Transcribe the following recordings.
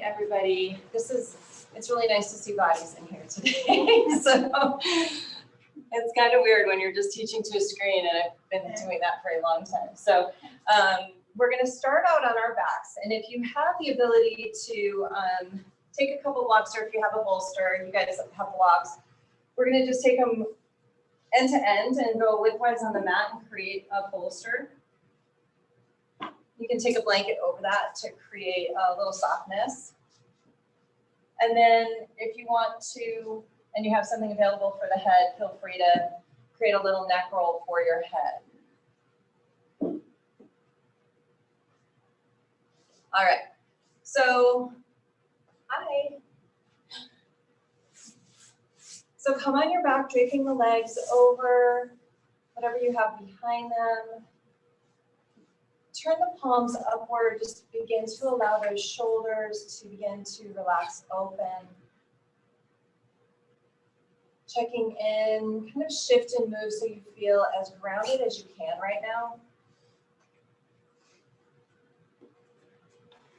everybody. It's really nice to see bodies in here today. So it's kind of weird when you're just teaching to a screen, and I've been doing that for a long time. So we're going to start out on our backs. And if you have the ability to take a couple blocks, or if you have a bolster, you guys have blocks, we're going to just take them end to end and go widthwise on the mat and create a bolster. You can take a blanket over that to create a little softness. And then if you want to, and you have something available for the head, feel free to create a little neck roll for your head. All right, so hi. So come on your back, draping the legs over whatever you have behind them. Turn the palms upward, just begin to allow those shoulders to begin to relax open. Checking in, kind of shift and move so you feel as grounded as you can right now.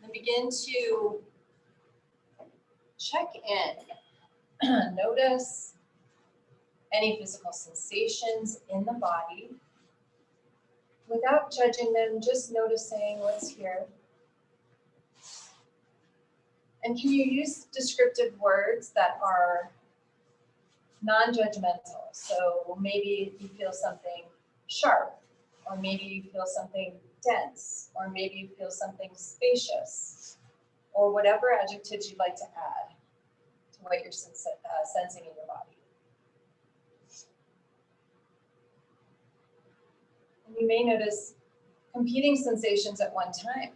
And begin to check in. Notice any physical sensations in the body. Without judging them, just noticing what's here. And can you use descriptive words that are non-judgmental? So maybe you feel something sharp, or maybe you feel something dense, or maybe you feel something spacious, or whatever adjectives you'd like to add to what you're sensing in your body. And you may notice competing sensations at one time,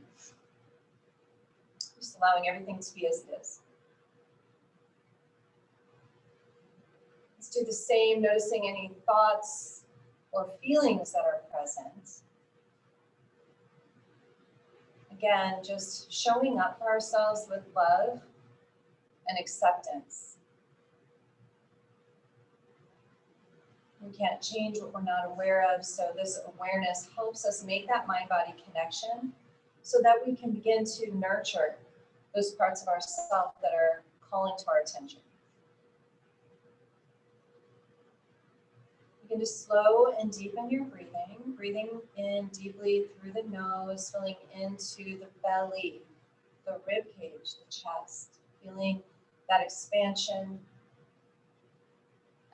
just allowing everything to be as it is. Let's do the same, noticing any thoughts or feelings that are present. Again, just showing up for ourselves with love and acceptance. We can't change what we're not aware of, so this awareness helps us make that mind-body connection so that we can begin to nurture those parts of ourselves that are calling to our attention. You can just slow and deepen your breathing, breathing in deeply through the nose, filling into the belly, the rib cage, the chest, feeling that expansion.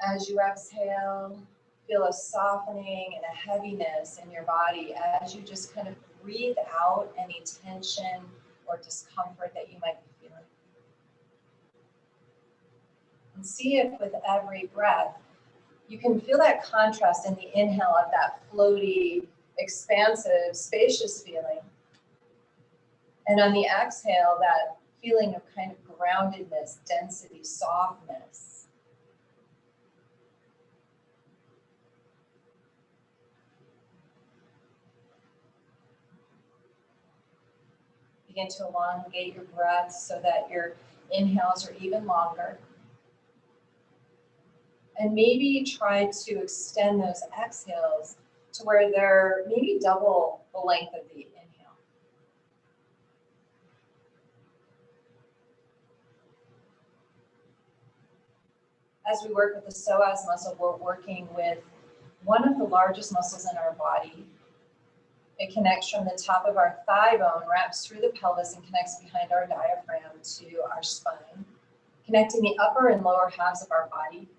As you exhale, feel a softening and a heaviness in your body as you just kind of breathe out any tension or discomfort that you might be feeling. And see if with every breath, you can feel that contrast in the inhale of that floaty, expansive, spacious feeling. And on the exhale, that feeling of kind of groundedness, density, softness. Begin to elongate your breath so that your inhales are even longer. And maybe try to extend those exhales to where they're maybe double the length of the inhale. As we work with the psoas muscle, we're working with one of the largest muscles in our body. It connects from the top of our thigh bone, wraps through the pelvis, and connects behind our diaphragm to our spine, connecting the upper and lower halves of our body.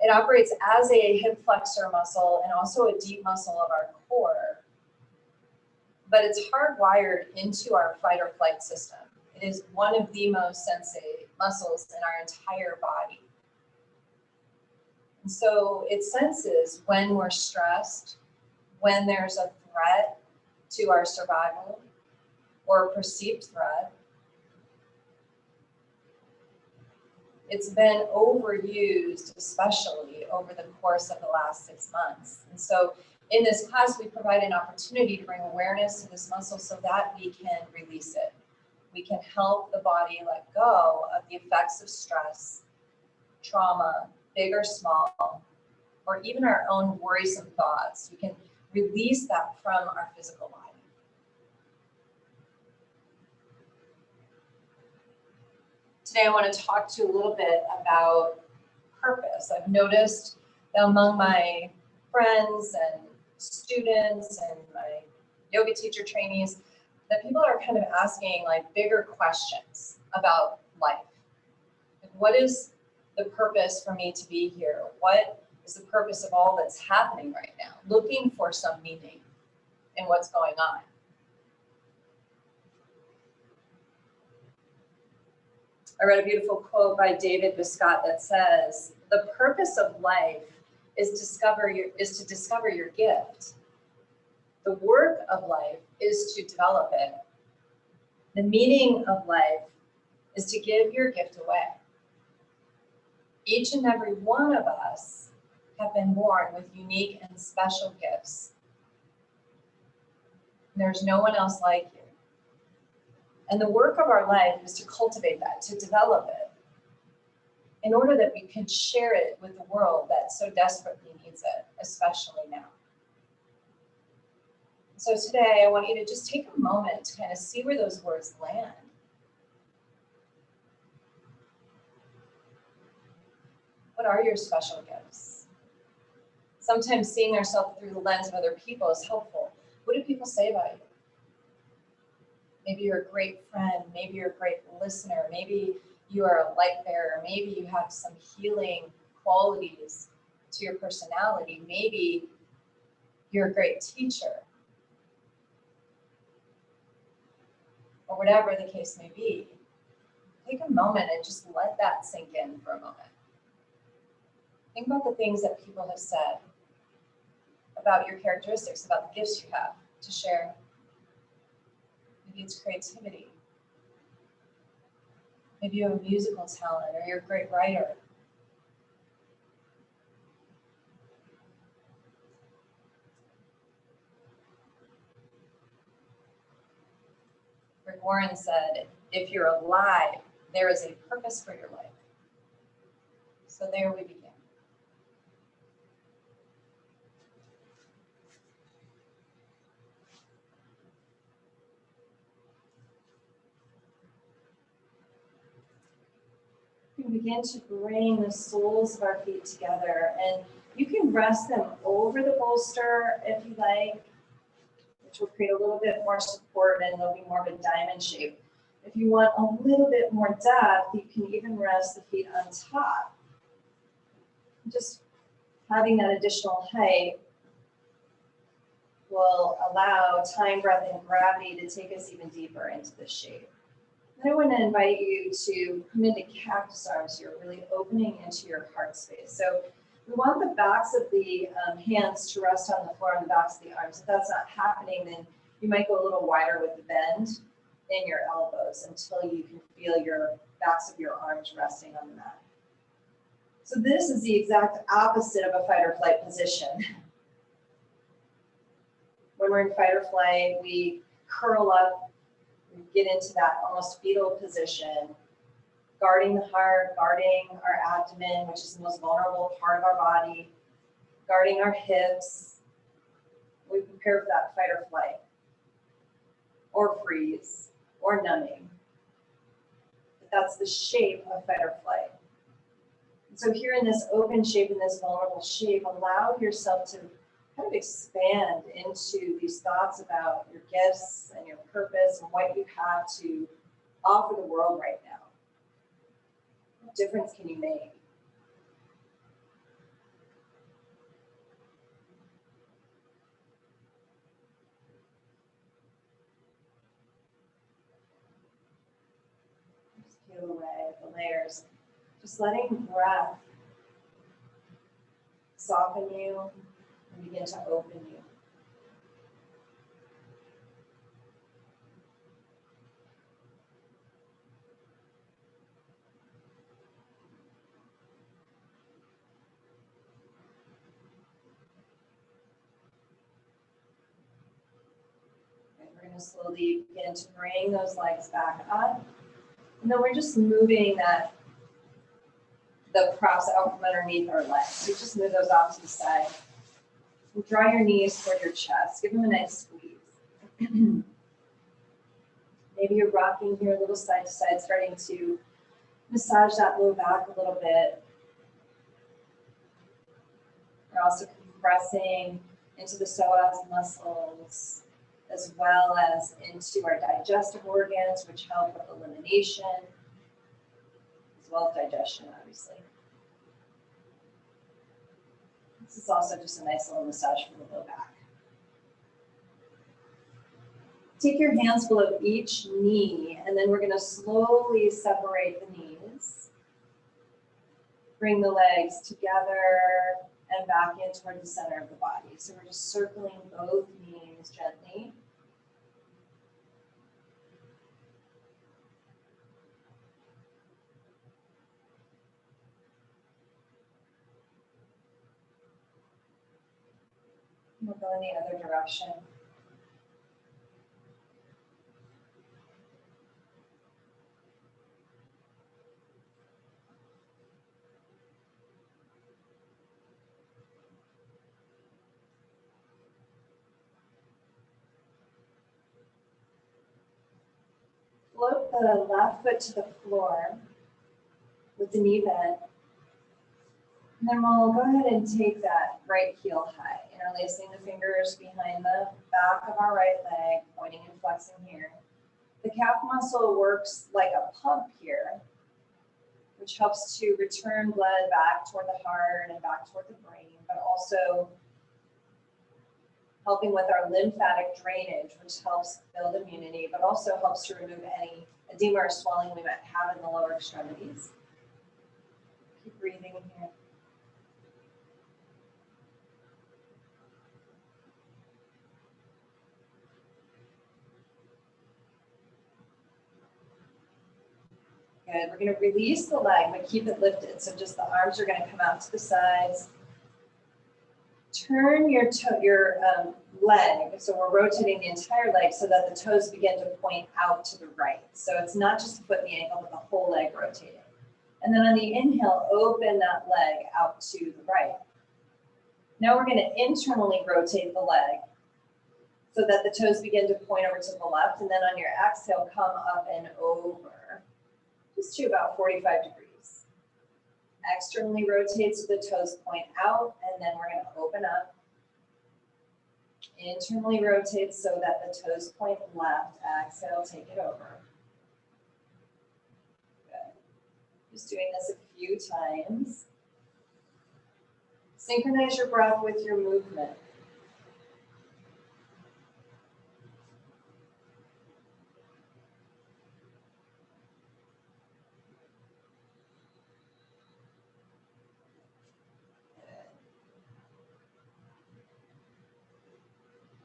It operates as a hip flexor muscle and also a deep muscle of our core, but it's hardwired into our fight or flight system. It is one of the most sensate muscles in our entire body. And so it senses when we're stressed, when there's a threat to our survival or a perceived threat. It's been overused, especially over the course of the last 6 months. And so in this class, we provide an opportunity to bring awareness to this muscle so that we can release it. We can help the body let go of the effects of stress, trauma, big or small, or even our own worrisome thoughts. We can release that from our physical body. Today I want to talk to you a little bit about purpose. I've noticed that among my friends and students and my yoga teacher trainees that people are kind of asking like bigger questions about life. Like, what is the purpose for me to be here? What is the purpose of all that's happening right now? Looking for some meaning in what's going on. I read a beautiful quote by David Biscott that says, "The purpose of life is to discover your gift. The work of life is to develop it. The meaning of life is to give your gift away." Each and every one of us have been born with unique and special gifts. There's no one else like you. And the work of our life is to cultivate that, to develop it, in order that we can share it with the world that so desperately needs it, especially now. So today, I want you to just take a moment to kind of see where those words land. What are your special gifts? Sometimes seeing ourselves through the lens of other people is helpful. What do people say about you? Maybe you're a great friend. Maybe you're a great listener. Maybe you are a light bearer. Maybe you have some healing qualities to your personality. Maybe you're a great teacher. Or whatever the case may be. Take a moment and just let that sink in for a moment. Think about the things that people have said about your characteristics, about the gifts you have to share. Maybe it's creativity. Maybe you have a musical talent or you're a great writer. Rick Warren said, "If you're alive, there is a purpose for your life." So there we begin. We can begin to bring the soles of our feet together, and you can rest them over the bolster if you like, which will create a little bit more support and they'll be more of a diamond shape. If you want a little bit more depth, you can even rest the feet on top. Just having that additional height will allow time, breath, and gravity to take us even deeper into this shape. Then I want to invite you to come into cactus arms here, really opening into your heart space. So we want the backs of the hands to rest on the floor and the backs of the arms. If that's not happening, then you might go a little wider with the bend in your elbows until you can feel your backs of your arms resting on the mat. So this is the exact opposite of a fight or flight position. When we're in fight or flight, we curl up, we get into that almost fetal position, guarding the heart, guarding our abdomen, which is the most vulnerable part of our body, guarding our hips. We prepare for that fight or flight, or freeze, or numbing. But that's the shape of fight or flight. So here in this open shape, in this vulnerable shape, allow yourself to kind of expand into these thoughts about your gifts and your purpose and what you have to offer the world right now. What difference can you make? Just peel away the layers. Just letting breath soften you and begin to open you. Okay, we're going to slowly begin to bring those legs back up. And then we're just moving the props out from underneath our legs. So just move those off to the side. And draw your knees toward your chest. Give them a nice squeeze. Maybe you're rocking here a little side to side, starting to Massage that low back a little bit. We're also compressing into the psoas muscles, as well as into our digestive organs, which help with elimination, as well as digestion, obviously. This is also just a nice little massage for the low back. Take your hands below each knee, and then we're going to slowly separate the knees. Bring the legs together and back in toward the center of the body. So we're just circling both knees gently. We'll go in the other direction. Float the left foot to the floor with the knee bent. And then we'll go ahead and take that right heel high, interlacing the fingers behind the back of our right leg, pointing and flexing here. The calf muscle works like a pump here, which helps to return blood back toward the heart and back toward the brain, but also helping with our lymphatic drainage, which helps build immunity, but also helps to remove any edema or swelling we might have in the lower extremities. Keep breathing in here. Good. We're going to release the leg, but keep it lifted. So just the arms are going to come out to the sides. Turn your leg, so we're rotating the entire leg so that the toes begin to point out to the right. So it's not just the foot and the ankle, but the whole leg rotating. And then on the inhale, open that leg out to the right. Now we're going to internally rotate the leg so that the toes begin to point over to the left. And then on your exhale, come up and over, just to about 45 degrees. Externally rotate so the toes point out, and then we're going to open up. Internally rotate so that the toes point left. Exhale, take it over. Good. Just doing this a few times. Synchronize your breath with your movement.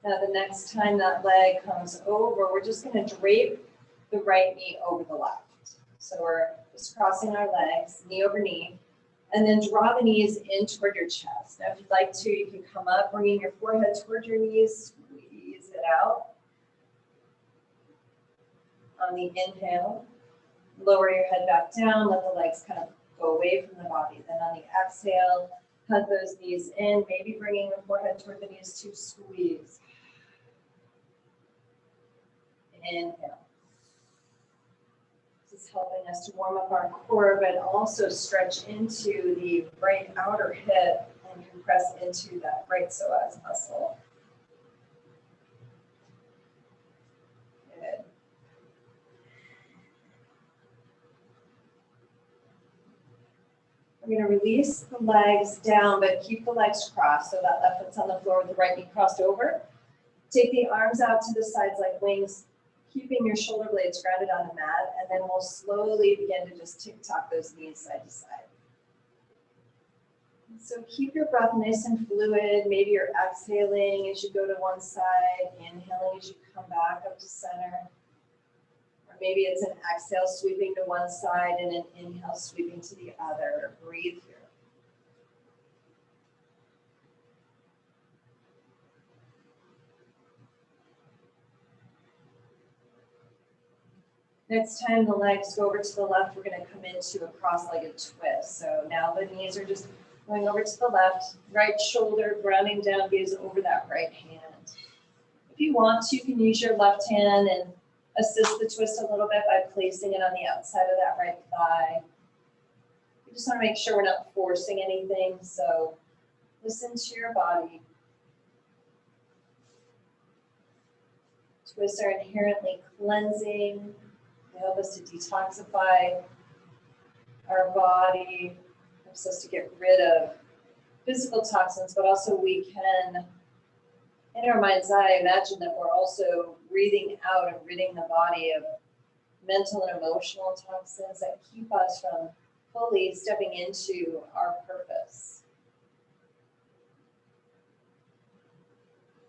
Now the next time that leg comes over, we're just going to drape the right knee over the left. So we're just crossing our legs, knee over knee, and then draw the knees in toward your chest. Now if you'd like to, you can come up, bringing your forehead toward your knees, squeeze it out. On the inhale, lower your head back down, let the legs kind of go away from the body. Then on the exhale, hug those knees in, maybe bringing the forehead toward the knees to squeeze. Inhale. This is helping us to warm up our core, but also stretch into the right outer hip and compress into that right psoas muscle. Good. We're going to release the legs down, but keep the legs crossed. So that left foot's on the floor with the right knee crossed over. Take the arms out to the sides like wings, keeping your shoulder blades grounded on the mat, and then we'll slowly begin to just tick-tock those knees side to side. So keep your breath nice and fluid. Maybe you're exhaling as you go to one side, inhaling as you come back up to center. Or maybe it's an exhale sweeping to one side and an inhale sweeping to the other. Breathe here. Next time the legs go over to the left, we're going to come into a cross-legged twist. So now the knees are just going over to the left, right shoulder grounding down, gaze over that right hand. If you want to, you can use your left hand and assist the twist a little bit by placing it on the outside of that right thigh. We just want to make sure we're not forcing anything, so listen to your body. Twists are inherently cleansing. They help us to detoxify our body, helps us to get rid of physical toxins, but also we can, in our mind's eye, imagine that we're also breathing out and ridding the body of mental and emotional toxins that keep us from fully stepping into our purpose.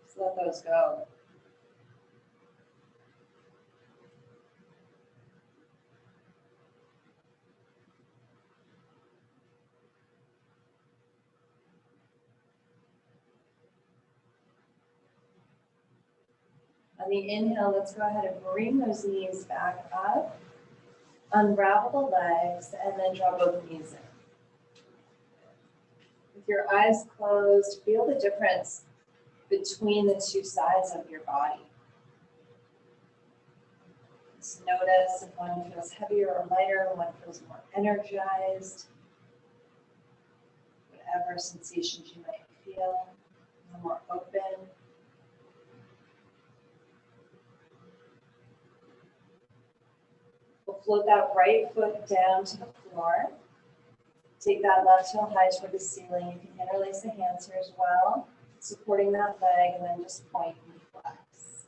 So let those go. On the inhale, let's go ahead and bring those knees back up, unravel the legs, and then draw both knees in. With your eyes closed, feel the difference between the two sides of your body. Just notice if one feels heavier or lighter, one feels more energized. Whatever sensations you might feel, a little more open. We'll float that right foot down to the floor. Take that left heel high toward the ceiling. You can interlace the hands here as well, supporting that leg, and then just point and flex.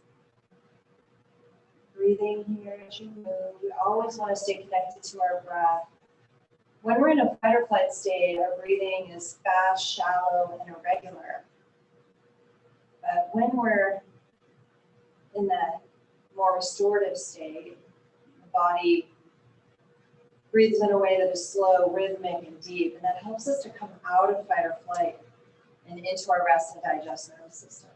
Breathing here as you move. We always want to stay connected to our breath. When we're in a fight or flight state, our breathing is fast, shallow, and irregular. But when we're in that more restorative state, the body breathes in a way that is slow, rhythmic, and deep, and that helps us to come out of fight or flight and into our rest and digest nervous system.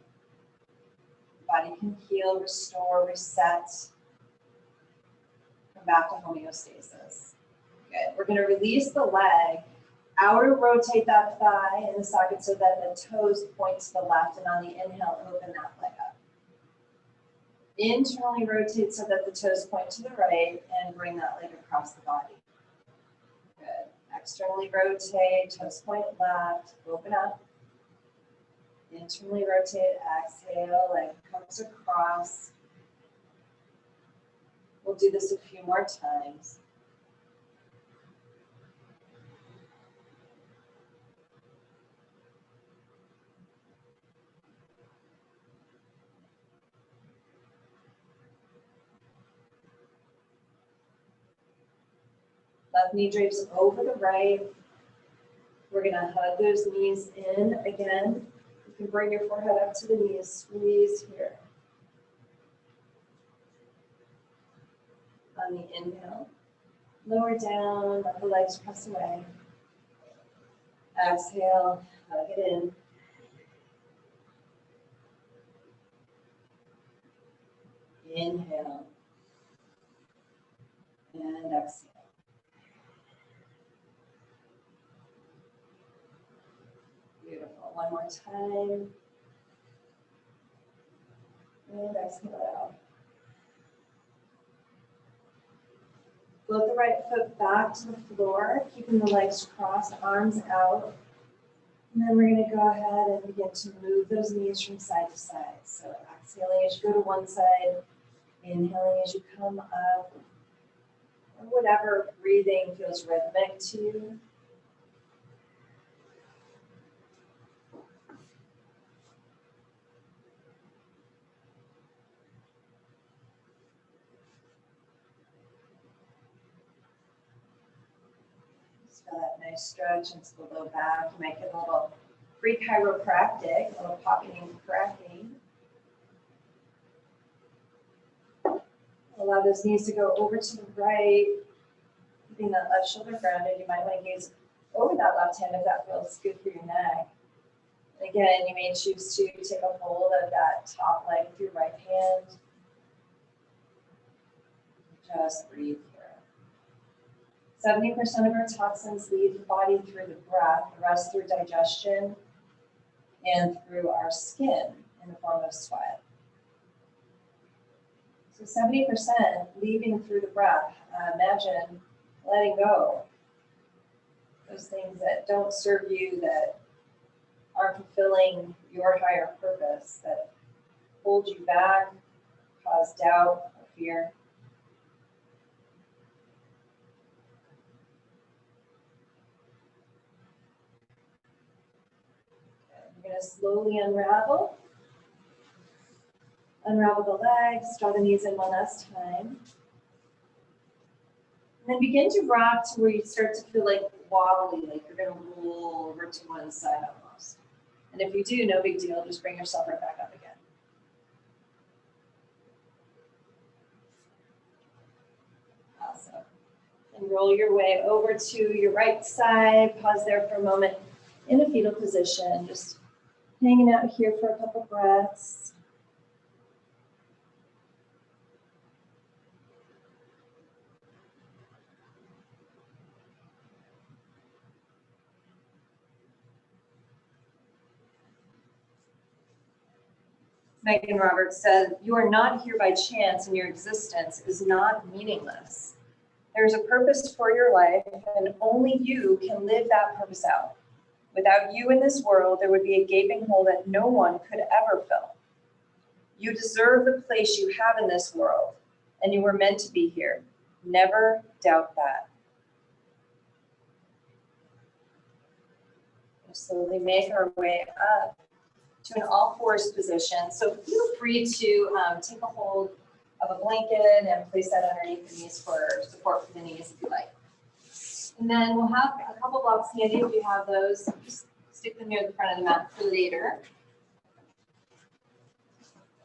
The body can heal, restore, reset, come back to homeostasis. Good. We're going to release the leg, outer rotate that thigh in the socket so that the toes point to the left, and on the inhale, open that leg up. Internally rotate so that the toes point to the right, and bring that leg across the body. Good. Externally rotate, toes point left, open up. Internally rotate, exhale, leg comes across. We'll do this a few more times. Left knee drapes over the right. We're going to hug those knees in again. You can bring your forehead up to the knees, squeeze here. On the inhale, lower down, let the legs press away. Exhale, hug it in. Inhale. And exhale. Beautiful. One more time. And exhale out. Float the right foot back to the floor, keeping the legs crossed, arms out. And then we're going to go ahead and begin to move those knees from side to side. So exhaling as you go to one side, inhaling as you come up, or whatever breathing feels rhythmic to you. That nice stretch into the low back. You might get a little pre-chiropractic, a little popping and cracking. Allow those knees to go over to the right, keeping that left shoulder grounded. You might want to gaze over that left hand if that feels good for your neck. And again, you may choose to take a hold of that top leg with your right hand. Just breathe. 70% of our toxins leave the body through the breath, the rest through digestion, and through our skin in the form of sweat. So 70% leaving through the breath. Imagine letting go. Those things that don't serve you, that aren't fulfilling your higher purpose, that hold you back, cause doubt or fear. We're going to slowly unravel. Unravel the legs, draw the knees in one last time. And then begin to rock to where you start to feel like wobbly, like you're going to roll over to one side almost. And if you do, no big deal, just bring yourself right back up again. Awesome. And roll your way over to your right side. Pause there for a moment in a fetal position, just hanging out here for a couple breaths. Megan Roberts said, "You are not here by chance, and your existence is not meaningless. There is a purpose for your life, and only you can live that purpose out. Without you in this world, there would be a gaping hole that no one could ever fill. You deserve the place you have in this world, and you were meant to be here. Never doubt that." We'll slowly make our way up to an all-fours position. So feel free to take a hold of a blanket and place that underneath the knees for support for the knees if you like. And then we'll have a couple blocks handy if you have those. Just stick them near the front of the mat for later.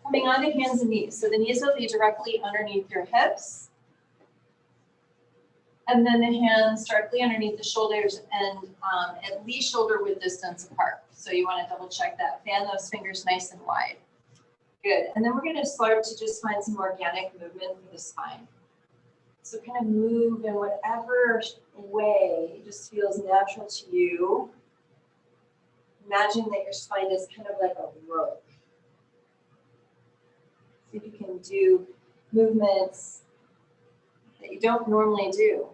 Coming onto hands and knees. So the knees will be directly underneath your hips. And then the hands directly underneath the shoulders and at least shoulder width distance apart. So you want to double check that. Fan those fingers nice and wide. Good. And then we're going to start to just find some organic movement for the spine. So kind of move in whatever way just feels natural to you. Imagine that your spine is kind of like a rope. See if you can do movements that you don't normally do.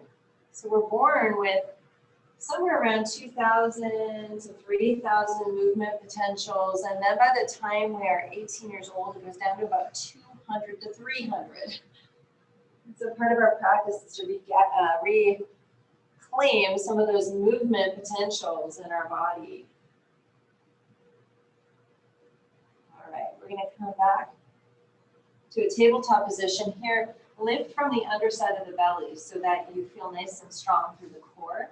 So we're born with somewhere around 2,000 to 3,000 movement potentials. And then by the time we are 18 years old, it goes down to about 200 to 300. So part of our practice is to reclaim some of those movement potentials in our body. All right, we're going to come back to a tabletop position here. Lift from the underside of the belly so that you feel nice and strong through the core.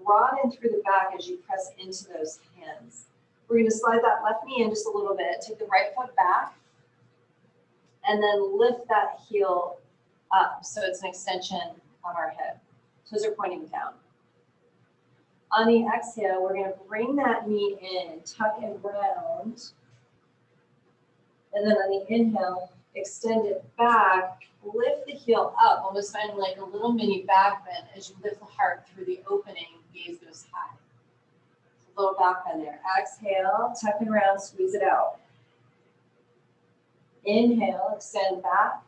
Broaden through the back as you press into those hands. We're going to slide that left knee in just a little bit. Take the right foot back and then lift that heel up so it's an extension of our hip. Toes are pointing down. On the exhale, we're going to bring that knee in, tuck and round. And then on the inhale, extend it back, lift the heel up, almost finding like a little mini back bend as you lift the heart through the opening, gaze goes high. A little back bend there. Exhale, tuck and round, squeeze it out. Inhale, extend back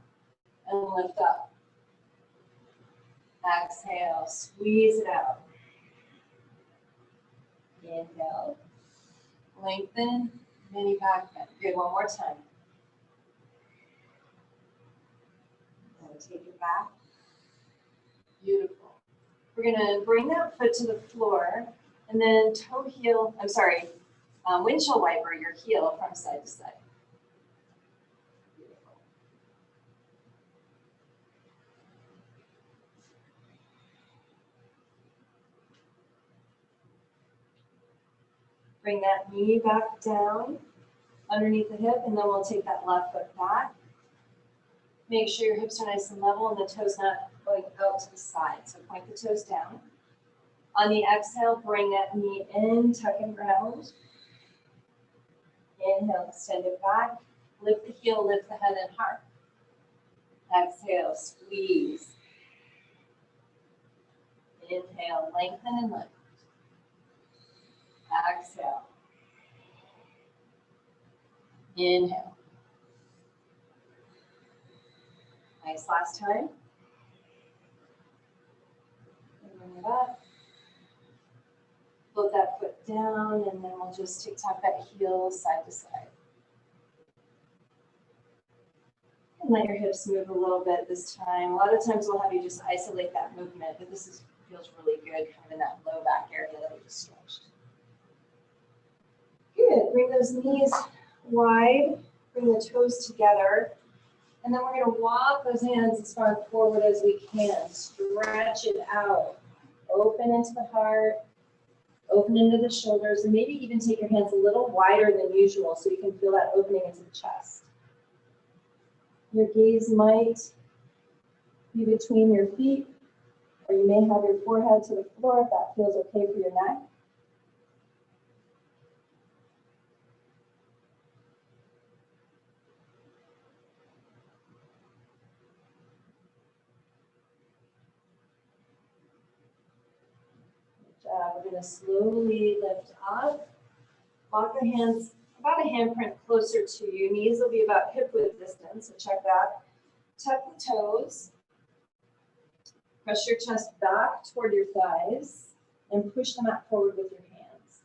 and lift up. Exhale, squeeze it out. Inhale, lengthen, mini back bend. Good, one more time. Take it back. Beautiful. We're going to bring that foot to the floor and then windshield wiper your heel from side to side. Beautiful. Bring that knee back down underneath the hip, and then we'll take that left foot back. Make sure your hips are nice and level and the toes not going out to the side. So point the toes down. On the exhale, bring that knee in, tuck and round. Inhale, extend it back. Lift the heel, lift the head and heart. Exhale, squeeze. Inhale, lengthen and lift. Exhale. Inhale. Nice, last time. Bring it up. Float that foot down, and then we'll just tick-tock that heel side to side. And let your hips move a little bit this time. A lot of times we'll have you just isolate that movement, but this feels really good kind of in that low back area that we just stretched. Good, bring those knees wide, bring the toes together, and then we're gonna walk those hands as far forward as we can. Stretch it out, open into the heart, open into the shoulders, and maybe even take your hands a little wider than usual so you can feel that opening into the chest. Your gaze might be between your feet, or you may have your forehead to the floor if that feels okay for your neck. Good job. We're going to slowly lift up. Walk the hands about a handprint closer to you. Knees will be about hip width distance, so check that. Tuck the toes. Press your chest back toward your thighs and push the mat forward with your hands.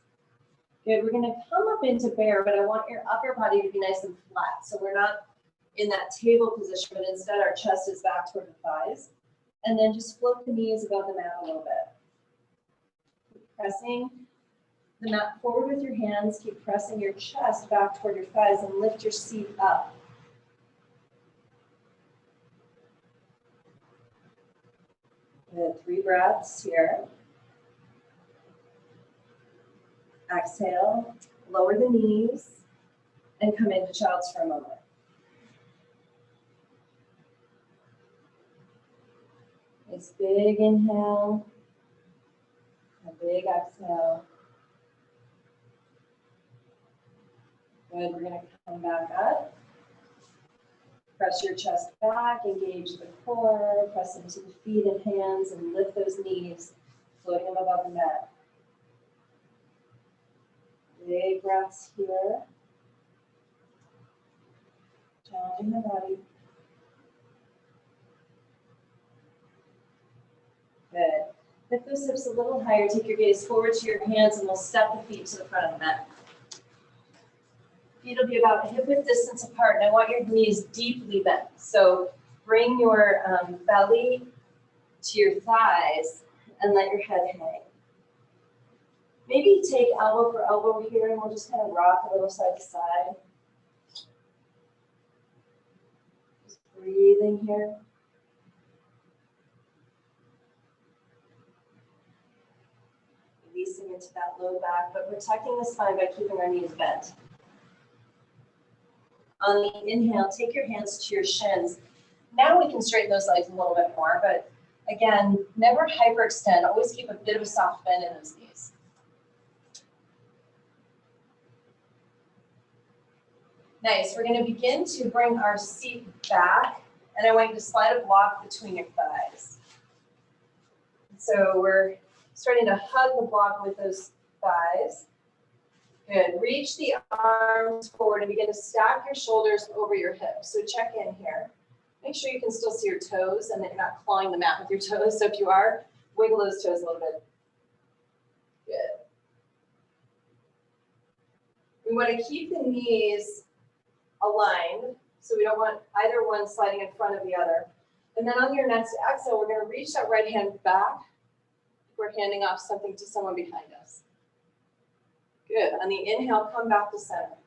Good, we're gonna come up into bear, but I want your upper body to be nice and flat. So we're not in that table position, but instead our chest is back toward the thighs. And then just float the knees above the mat a little bit. Keep pressing the mat forward with your hands. Keep pressing your chest back toward your thighs and lift your seat up. Good, 3 breaths here. Exhale, lower the knees, and come into child's for a moment. Nice big inhale, a big exhale. Good, we're gonna come back up. Press your chest back, engage the core, press into the feet and hands, and lift those knees, floating them above the mat. Big breaths here. Challenging the body. Good. Lift those hips a little higher. Take your gaze forward to your hands, and we'll step the feet to the front of the mat. Feet will be about hip width distance apart, and I want your knees deeply bent. So bring your belly to your thighs and let your head hang. Maybe take elbow for elbow here, and we'll just kind of rock a little side to side. Just breathing here. Releasing into that low back, but protecting the spine by keeping our knees bent. On the inhale, take your hands to your shins. Now we can straighten those legs a little bit more, but again, never hyperextend. Always keep a bit of a soft bend in those knees. Nice, we're gonna begin to bring our seat back, and I want you to slide a block between your thighs. So we're starting to hug the block with those thighs. Good. Reach the arms forward and begin to stack your shoulders over your hips. So check in here. Make sure you can still see your toes and that you're not clawing the mat with your toes. So if you are, wiggle those toes a little bit. Good. We want to keep the knees aligned, so we don't want either one sliding in front of the other. And then on your next exhale, we're going to reach that right hand back. We're handing off something to someone behind us. Good. On the inhale, come back to center.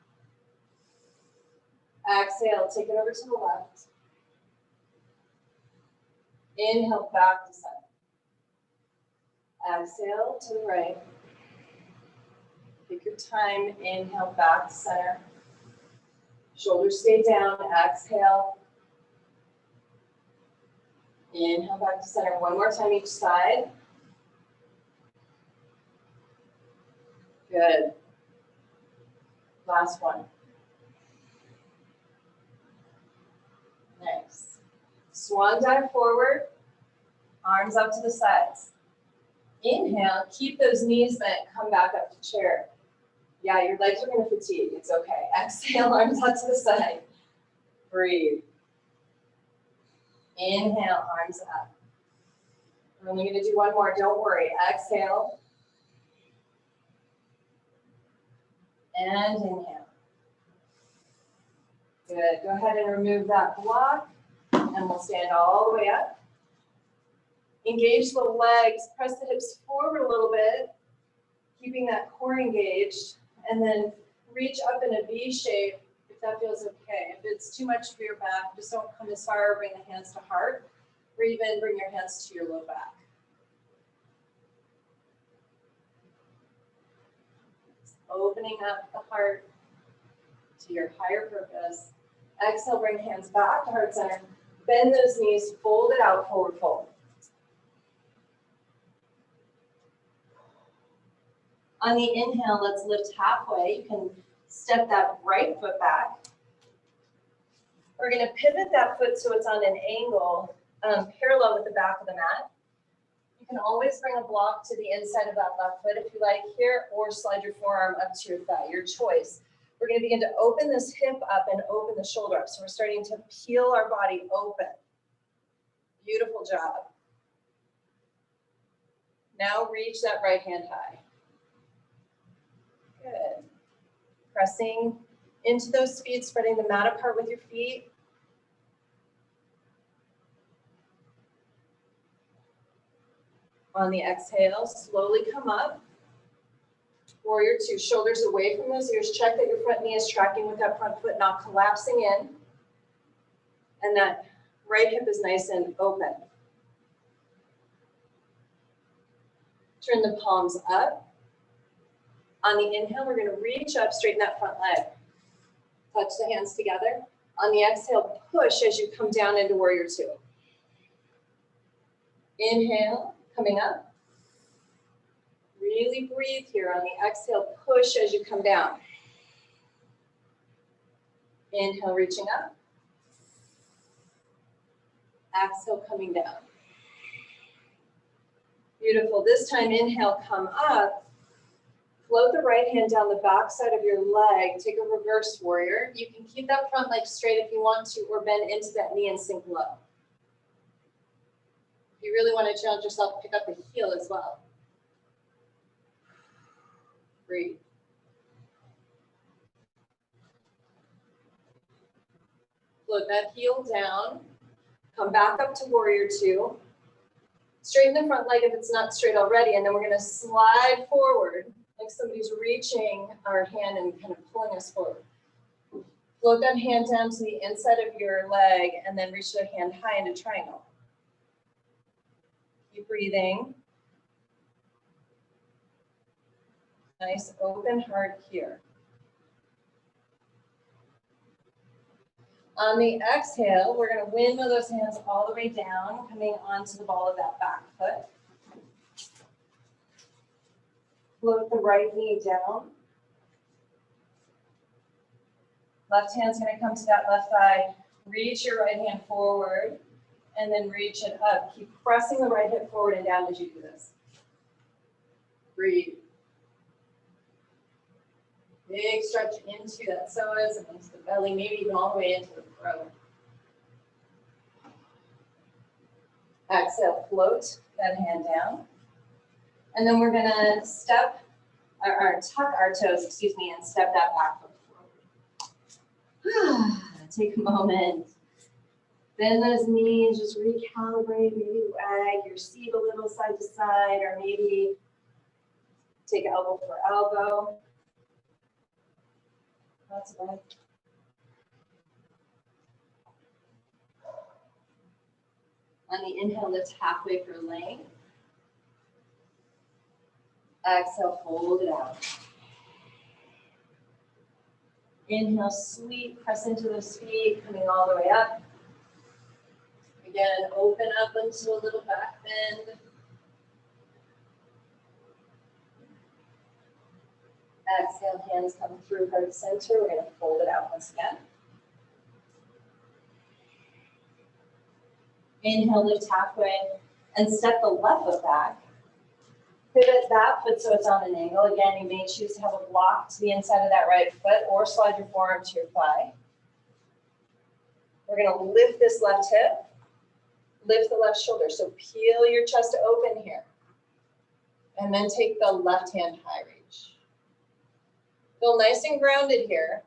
Exhale, take it over to the left. Inhale, back to center. Exhale to the right. Take your time. Inhale, back to center. Shoulders stay down. Exhale. Inhale, back to center. One more time each side. Good. Last one. Nice. Swan dive forward, arms up to the sides. Inhale, keep those knees bent, come back up to chair. Yeah, your legs are going to fatigue, it's okay. Exhale, arms out to the side. Breathe. Inhale, arms up. I'm only going to do one more, don't worry. Exhale. And inhale. Good. Go ahead and remove that block, and we'll stand all the way up. Engage the legs, press the hips forward a little bit, keeping that core engaged, and then reach up in a V shape if that feels okay. If it's too much for your back, just don't come as far, bring the hands to heart, or even bring your hands to your low back. Opening up the heart to your higher purpose. Exhale, bring hands back to heart center. Bend those knees, fold it out, forward fold. On the inhale, let's lift halfway. You can step that right foot back. We're going to pivot that foot so it's on an angle parallel with the back of the mat. You can always bring a block to the inside of that left foot if you like here, or slide your forearm up to your thigh, your choice. We're going to begin to open this hip up and open the shoulder up. So we're starting to peel our body open. Beautiful job. Now reach that right hand high. Good. Pressing into those feet, spreading the mat apart with your feet. On the exhale, slowly come up. Warrior two, shoulders away from those ears. Check that your front knee is tracking with that front foot, not collapsing in. And that right hip is nice and open. Turn the palms up. On the inhale, we're going to reach up, straighten that front leg. Touch the hands together. On the exhale, push as you come down into warrior two. Inhale, coming up. Really breathe here. On the exhale, push as you come down. Inhale, reaching up. Exhale, coming down. Beautiful. This time, inhale, come up. Float the right hand down the back side of your leg. Take a reverse warrior. You can keep that front leg straight if you want to, or bend into that knee and sink low. If you really want to challenge yourself, pick up the heel as well. Breathe. Float that heel down. Come back up to warrior two. Straighten the front leg if it's not straight already, and then we're going to slide forward like somebody's reaching our hand and kind of pulling us forward. Float that hand down to the inside of your leg and then reach the hand high into triangle. Keep breathing. Nice open heart here. On the exhale, we're going to windmill those hands all the way down, coming onto the ball of that back foot. Float the right knee down. Left hand's going to come to that left thigh. Reach your right hand forward and then reach it up. Keep pressing the right hip forward and down as you do this. Breathe. Big stretch into that psoas and into the belly, maybe even all the way into the throat. Exhale, float that hand down. And then we're gonna step, or tuck our toes, and step that back foot forward. Take a moment. Bend those knees, just recalibrate, maybe wag your seat a little side to side, or maybe take elbow for elbow. That's right. On the inhale, lift halfway for length. Exhale, fold it out. Inhale, sweep, press into those feet, coming all the way up. Again, open up into a little back bend. Exhale, hands come through heart center. We're going to fold it out once again. Inhale, lift halfway, and step the left foot back. Pivot that foot so it's on an angle. Again, you may choose to have a block to the inside of that right foot, or slide your forearm to your thigh. We're going to lift this left hip. Lift the left shoulder. So peel your chest open here. And then take the left hand high reach. Feel nice and grounded here.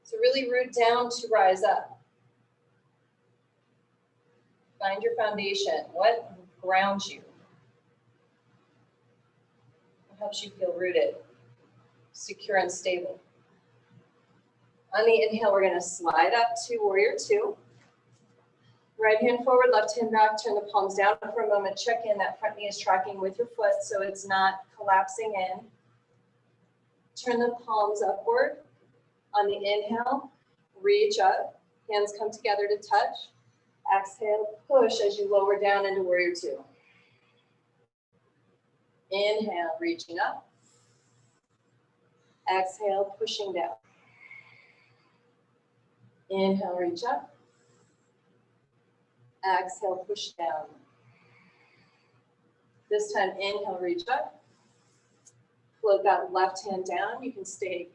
So really root down to rise up. Find your foundation. What grounds you? What helps you feel rooted, secure, and stable? On the inhale, we're going to slide up to warrior two. Right hand forward, left hand back, turn the palms down for a moment. Check in, that front knee is tracking with your foot so it's not collapsing in. Turn the palms upward. On the inhale, reach up, hands come together to touch. Exhale, push as you lower down into warrior two. Inhale, reaching up. Exhale, pushing down. Inhale, reach up. Exhale, push down. This time, inhale, reach up. Float that left hand down. You can stay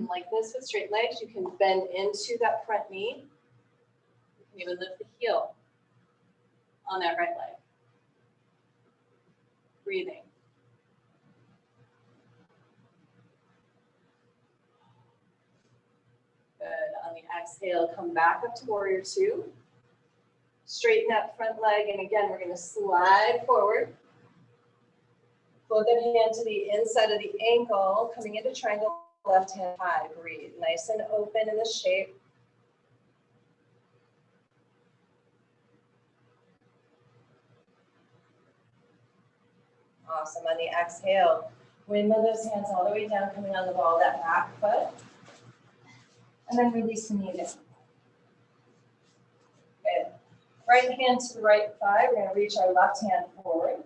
like this with straight legs. You can bend into that front knee. You can even lift the heel on that right leg. Breathing. Good. On the exhale, come back up to warrior two. Straighten that front leg, and again, we're going to slide forward. Float that hand to the inside of the ankle, coming into triangle, left hand high. Breathe. Nice and open in the shape. Awesome. On the exhale, windmill those hands all the way down, coming on the ball of that back foot. And then release the knee down. Good. Right hand to the right thigh. We're going to reach our left hand forward.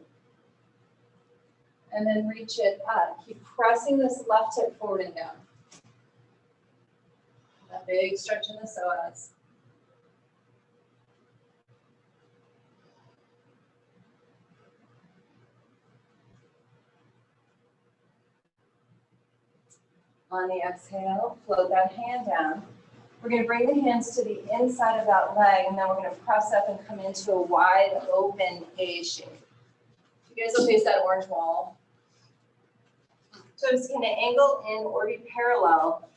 And then reach it up. Keep pressing this left hip forward and down. A big stretch in the psoas. On the exhale, float that hand down. We're going to bring the hands to the inside of that leg, and then we're going to press up and come into a wide open A shape. You guys will face that orange wall. So I'm just going to angle in or be parallel.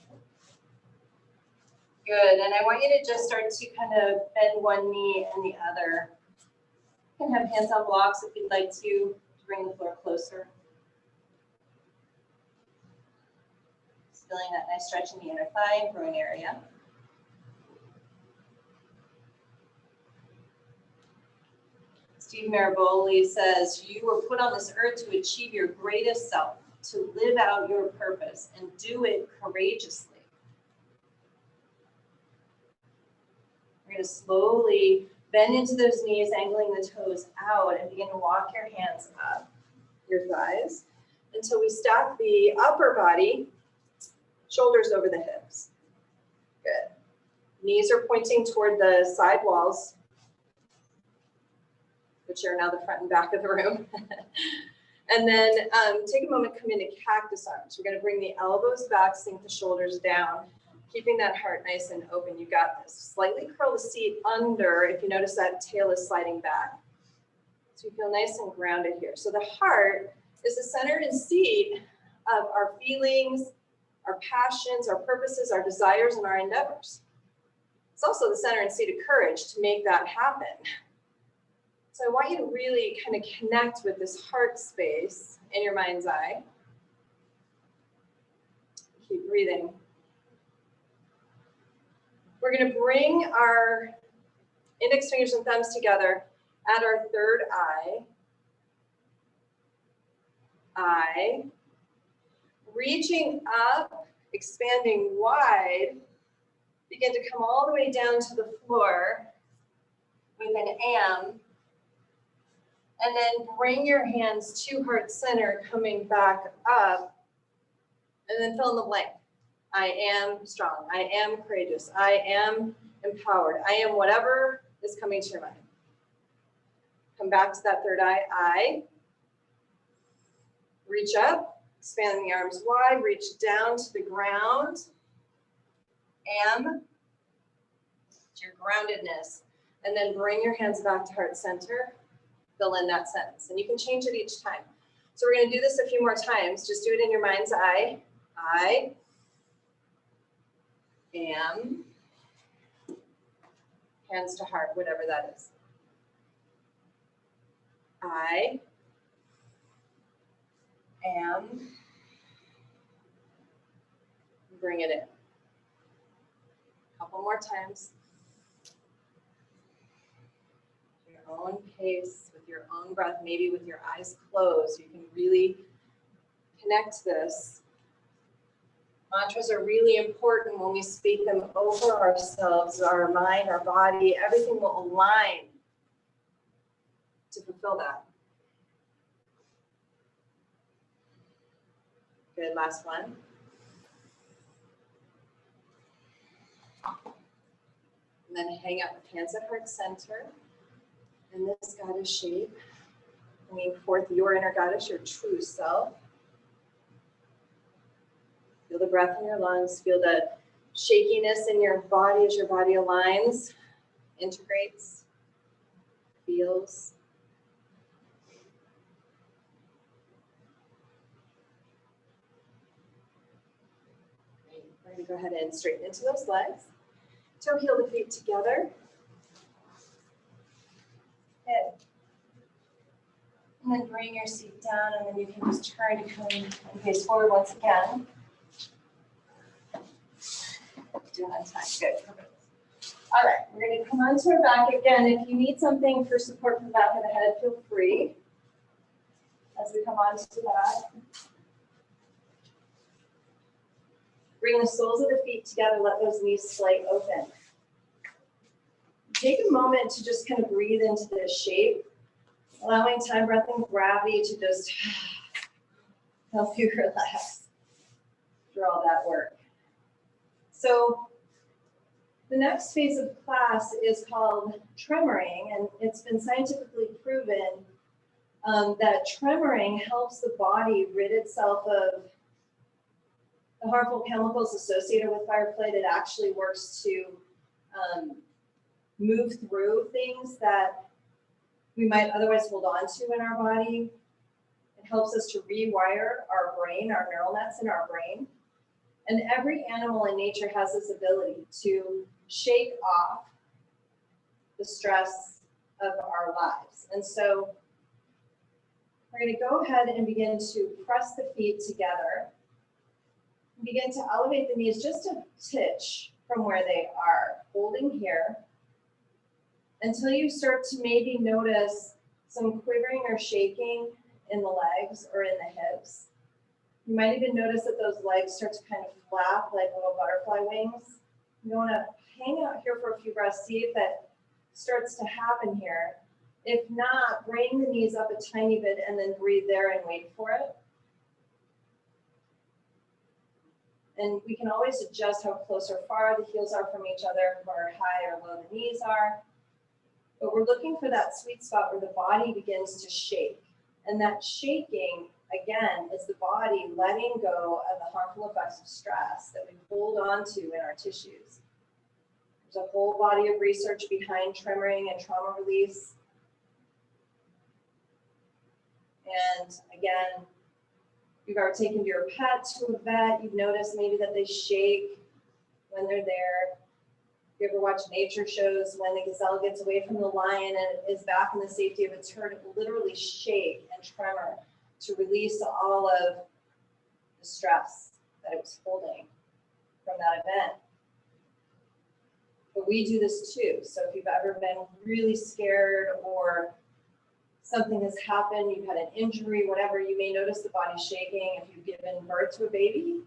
Good, and I want you to just start to kind of bend one knee and the other. You can have hands on blocks if you'd like to bring the floor closer. Just feeling that nice stretch in the inner thigh and groin area. Steve Maraboli says, you were put on this earth to achieve your greatest self, to live out your purpose, and do it courageously. We're going to slowly bend into those knees, angling the toes out, and begin to walk your hands up your thighs until we stack the upper body, shoulders over the hips. Good. Knees are pointing toward the side walls, which are now the front and back of the room. And then take a moment, come into cactus arms. We're going to bring the elbows back, sink the shoulders down, keeping that heart nice and open. You got this. Slightly curl the seat under if you notice that tail is sliding back. So you feel nice and grounded here. So the heart is the center and seat of our feelings, our passions, our purposes, our desires, and our endeavors. It's also the center and seat of courage to make that happen. So I want you to really kind of connect with this heart space in your mind's eye. Keep breathing. We're going to bring our index fingers and thumbs together at our third eye. Reaching up, expanding wide, begin to come all the way down to the floor with an am. And then bring your hands to heart center, coming back up, and then fill in the blank. I am strong. I am courageous. I am empowered. I am whatever is coming to your mind. Come back to that third eye. I. Reach up, expand the arms wide, reach down to the ground. Am. It's your groundedness. And then bring your hands back to heart center. Fill in that sentence. And you can change it each time. So we're going to do this a few more times. Just do it in your mind's eye. I am, hands to heart, whatever that is. I am, bring it in. A couple more times. Your own pace, with your own breath, maybe with your eyes closed. You can really connect this. Mantras are really important when we speak them over ourselves, our mind, our body, everything will align to fulfill that. Good, last one. And then hang out with hands at heart center in this goddess shape. Bringing forth your inner goddess, your true self. Feel the breath in your lungs. Feel the shakiness in your body as your body aligns, integrates, feels. Great. We're going to go ahead and straighten into those legs. Toe heel the feet together. Good. And then bring your seat down, and then you can just turn to come and face forward once again. Do it on time. Good. Perfect. All right, we're going to come onto our back again. If you need something for support from the back of the head, feel free as we come onto that. Bring the soles of the feet together. Let those knees splay open. Take a moment to just kind of breathe into this shape, allowing time, breath, and gravity to just help you relax through all that work. So the next phase of class is called tremoring, and it's been scientifically proven that tremoring helps the body rid itself of the harmful chemicals associated with fight or flight. It actually works to move through things that we might otherwise hold on to in our body. It helps us to rewire our brain, our neural nets in our brain. And every animal in nature has this ability to shake off the stress of our lives. And so we're going to go ahead and begin to press the feet together. Begin to elevate the knees just a titch from where they are, holding here, until you start to maybe notice some quivering or shaking in the legs or in the hips. You might even notice that those legs start to kind of flap like little butterfly wings. You want to hang out here for a few breaths, see if that starts to happen here. If not, bring the knees up a tiny bit and then breathe there and wait for it. And we can always adjust how close or far the heels are from each other, how high or low the knees are. But we're looking for that sweet spot where the body begins to shake. And that shaking, again, is the body letting go of the harmful effects of stress that we hold on to in our tissues. There's a whole body of research behind tremoring and trauma release. And again, you've ever taken your pet to a vet, you've noticed maybe that they shake when they're there. If you ever watch nature shows, when the gazelle gets away from the lion and is back in the safety of its herd, it will literally shake and tremor to release all of the stress that it was holding from that event. But we do this too. So if you've ever been really scared or something has happened, you've had an injury, whatever, you may notice the body shaking. If you've given birth to a baby,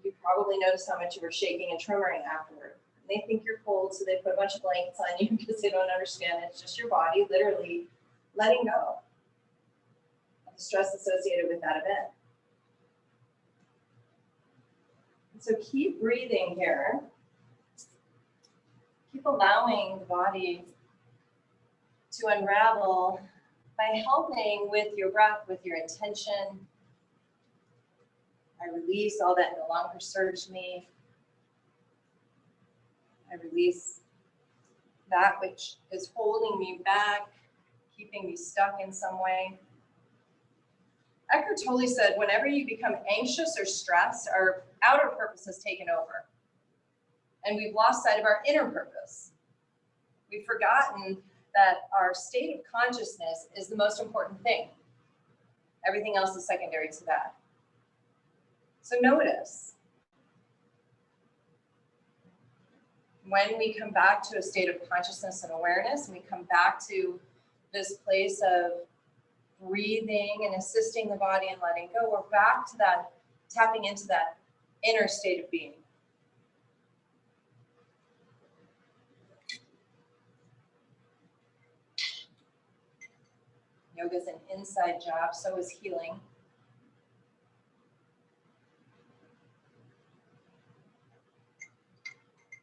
you probably notice how much you were shaking and tremoring afterward. And they think you're cold, so they put a bunch of blankets on you because they don't understand. It's just your body literally letting go of the stress associated with that event. So keep breathing here. Keep allowing the body to unravel by helping with your breath, with your intention. I release all that no longer serves me. I release that which is holding me back, keeping me stuck in some way. Eckhart Tolle said, whenever you become anxious or stressed, our outer purpose has taken over. And we've lost sight of our inner purpose. We've forgotten that our state of consciousness is the most important thing. Everything else is secondary to that. So notice. When we come back to a state of consciousness and awareness, and we come back to this place of breathing and assisting the body and letting go, we're back to that, tapping into that inner state of being. Yoga is an inside job, so is healing.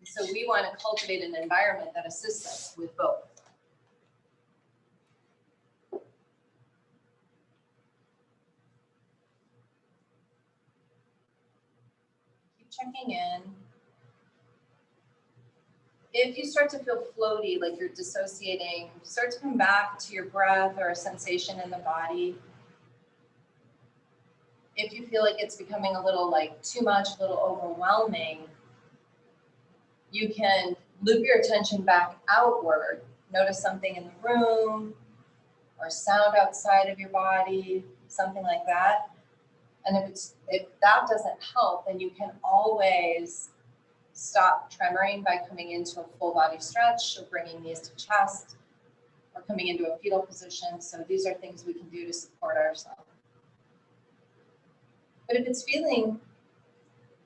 So we want to cultivate an environment that assists us with both. Keep checking in. If you start to feel floaty, like you're dissociating, start to come back to your breath or a sensation in the body. If you feel like it's becoming a little like too much, a little overwhelming, you can loop your attention back outward. Notice something in the room or sound outside of your body, something like that. And if that doesn't help, then you can always stop tremoring by coming into a full body stretch or bringing knees to chest or coming into a fetal position. So these are things we can do to support ourselves. But if it's feeling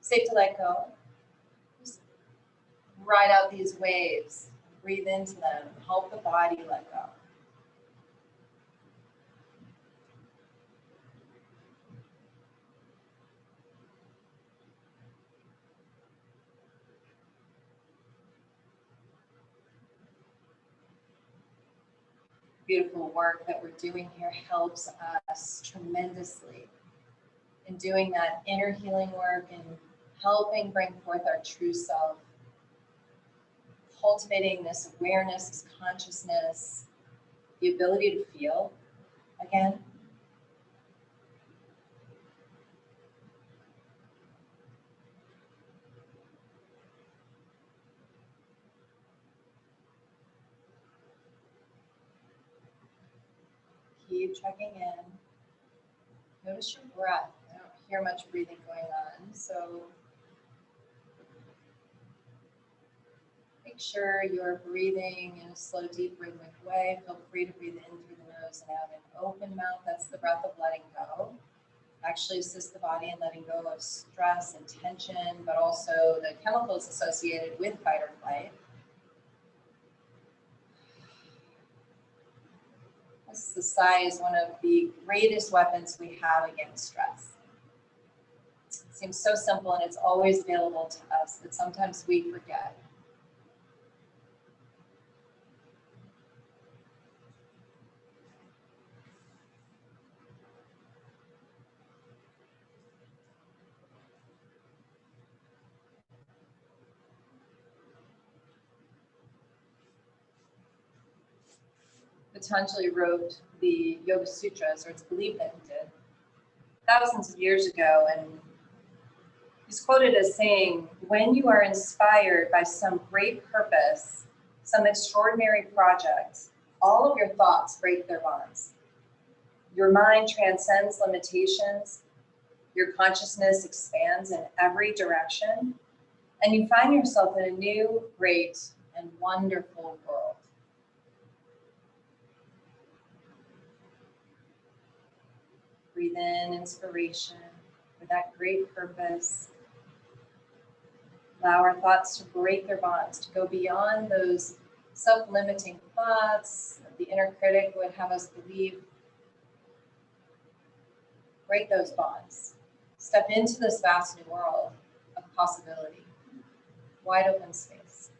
safe to let go, just ride out these waves, breathe into them, help the body let go. Beautiful work that we're doing here helps us tremendously in doing that inner healing work and helping bring forth our true self, cultivating this awareness, this consciousness, the ability to feel again. Keep checking in. Notice your breath. I don't hear much breathing going on, so make sure you're breathing in a slow, deep, rhythmic way. Feel free to breathe in through the nose and out an open mouth. That's the breath of letting go. Actually assist the body in letting go of stress and tension, but also the chemicals associated with fight or flight. The sigh is one of the greatest weapons we have against stress. It seems so simple and it's always available to us, but sometimes we forget. Patanjali wrote the Yoga Sutras, or it's believed that he did, thousands of years ago, and he's quoted as saying, when you are inspired by some great purpose, some extraordinary project, all of your thoughts break their bonds. Your mind transcends limitations, your consciousness expands in every direction, and you find yourself in a new, great, and wonderful world. Breathe in inspiration for that great purpose. Allow our thoughts to break their bonds, to go beyond those self-limiting thoughts that the inner critic would have us believe. Break those bonds. Step into this vast new world of possibility. Wide open space.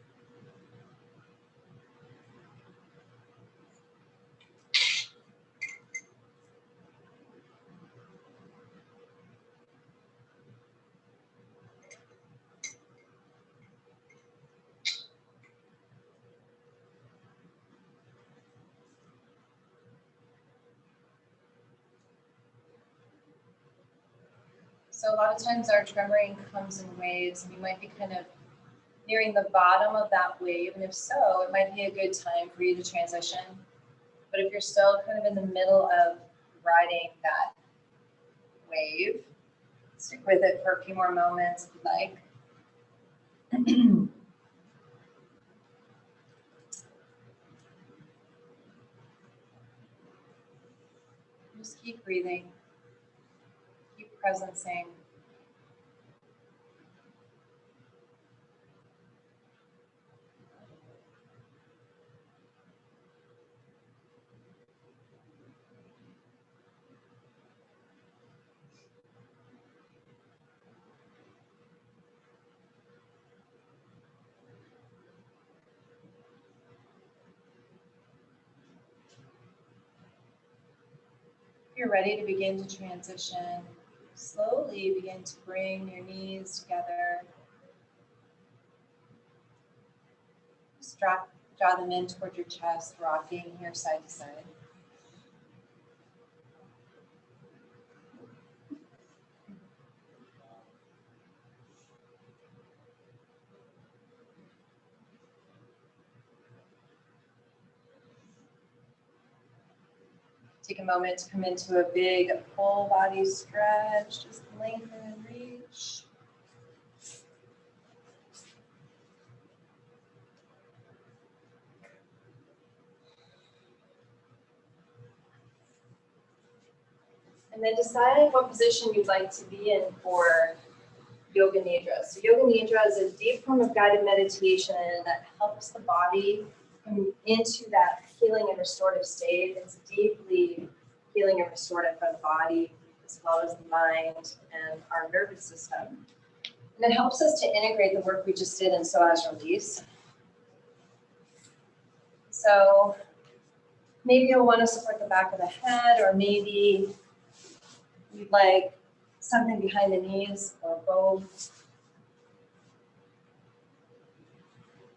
So a lot of times our tremoring comes in waves, and you might be kind of nearing the bottom of that wave. And if so, it might be a good time for you to transition. But if you're still kind of in the middle of riding that wave, stick with it for a few more moments if you'd like. Just keep breathing, keep presencing. If you're ready to begin to transition, slowly begin to bring your knees together. Just draw them in toward your chest, rocking here side to side. Take a moment to come into a big full body stretch. Just lengthen and reach. And then decide what position you'd like to be in for Yoga Nidra. So Yoga Nidra is a deep form of guided meditation that helps the body come into that healing and restorative state. It's deeply healing and restorative for the body, as well as the mind and our nervous system. And it helps us to integrate the work we just did in Psoas release. So maybe you'll want to support the back of the head, or maybe you'd like something behind the knees, or both.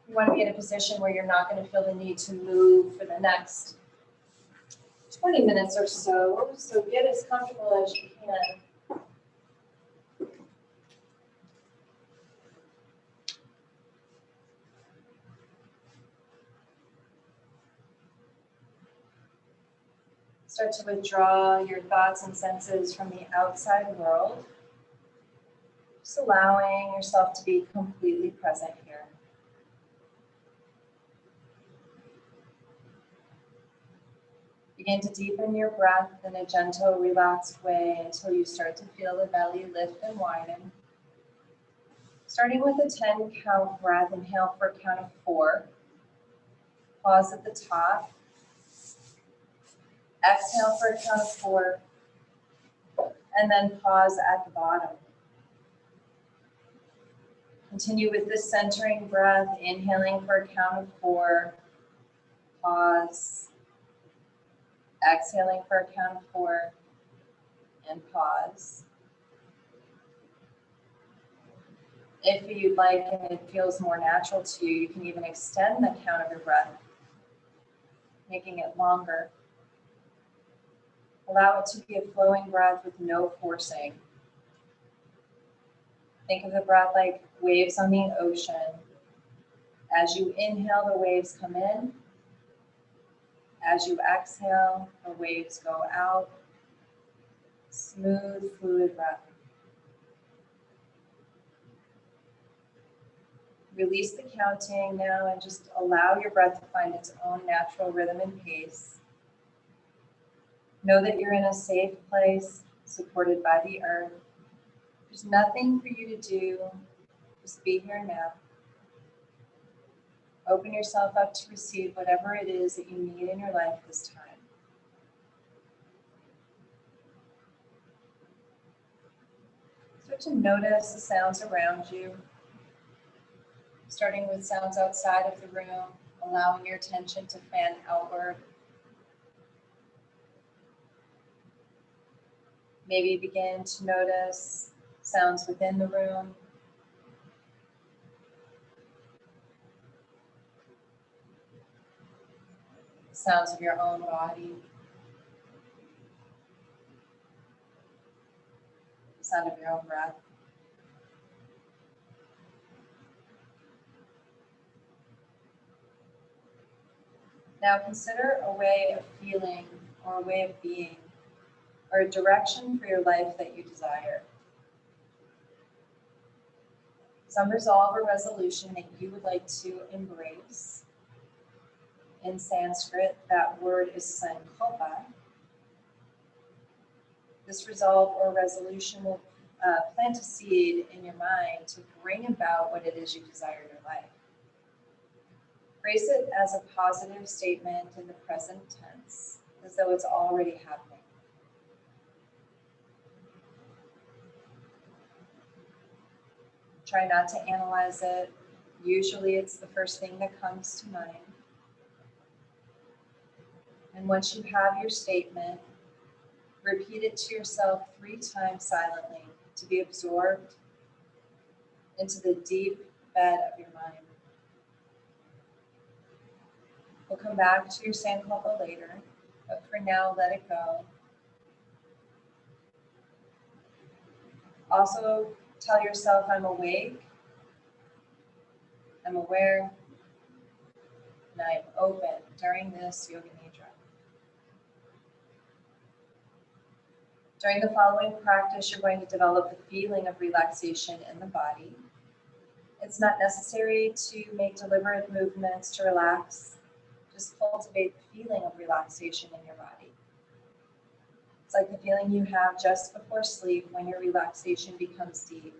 You want to be in a position where you're not going to feel the need to move for the next 20 minutes or so. So get as comfortable as you can. Start to withdraw your thoughts and senses from the outside world. Just allowing yourself to be completely present here. Begin to deepen your breath in a gentle, relaxed way until you start to feel the belly lift and widen. Starting with a 10-count breath, inhale for a count of 4. Pause at the top. Exhale for a count of 4. And then pause at the bottom. Continue with this centering breath, inhaling for a count of 4. Pause. Exhaling for a count of 4 and pause. If you'd like and it feels more natural to you, you can even extend the count of your breath, making it longer. Allow it to be a flowing breath with no forcing. Think of the breath like waves on the ocean. As you inhale, the waves come in. As you exhale, the waves go out. Smooth, fluid breath. Release the counting now and just allow your breath to find its own natural rhythm and pace. Know that you're in a safe place, supported by the earth. There's nothing for you to do. Just be here now. Open yourself up to receive whatever it is that you need in your life this time. Start to notice the sounds around you, starting with sounds outside of the room, allowing your attention to fan outward. Maybe begin to notice sounds within the room. Sounds of your own body. sound of your own breath. Now consider a way of feeling or a way of being or a direction for your life that you desire. Some resolve or resolution that you would like to embrace. In Sanskrit, that word is sankalpa. This resolve or resolution will plant a seed in your mind to bring about what it is you desire in your life. Phrase it as a positive statement in the present tense, as though it's already happening. Try not to analyze it. Usually it's the first thing that comes to mind. And once you have your statement, repeat it to yourself 3 times silently to be absorbed into the deep bed of your mind. We'll come back to your sankalpa later, but for now, let it go. Also, tell yourself, I'm awake, I'm aware, and I'm open during this Yoga Nidra. During the following practice, you're going to develop the feeling of relaxation in the body. It's not necessary to make deliberate movements to relax. Just cultivate the feeling of relaxation in your body. It's like the feeling you have just before sleep when your relaxation becomes deep.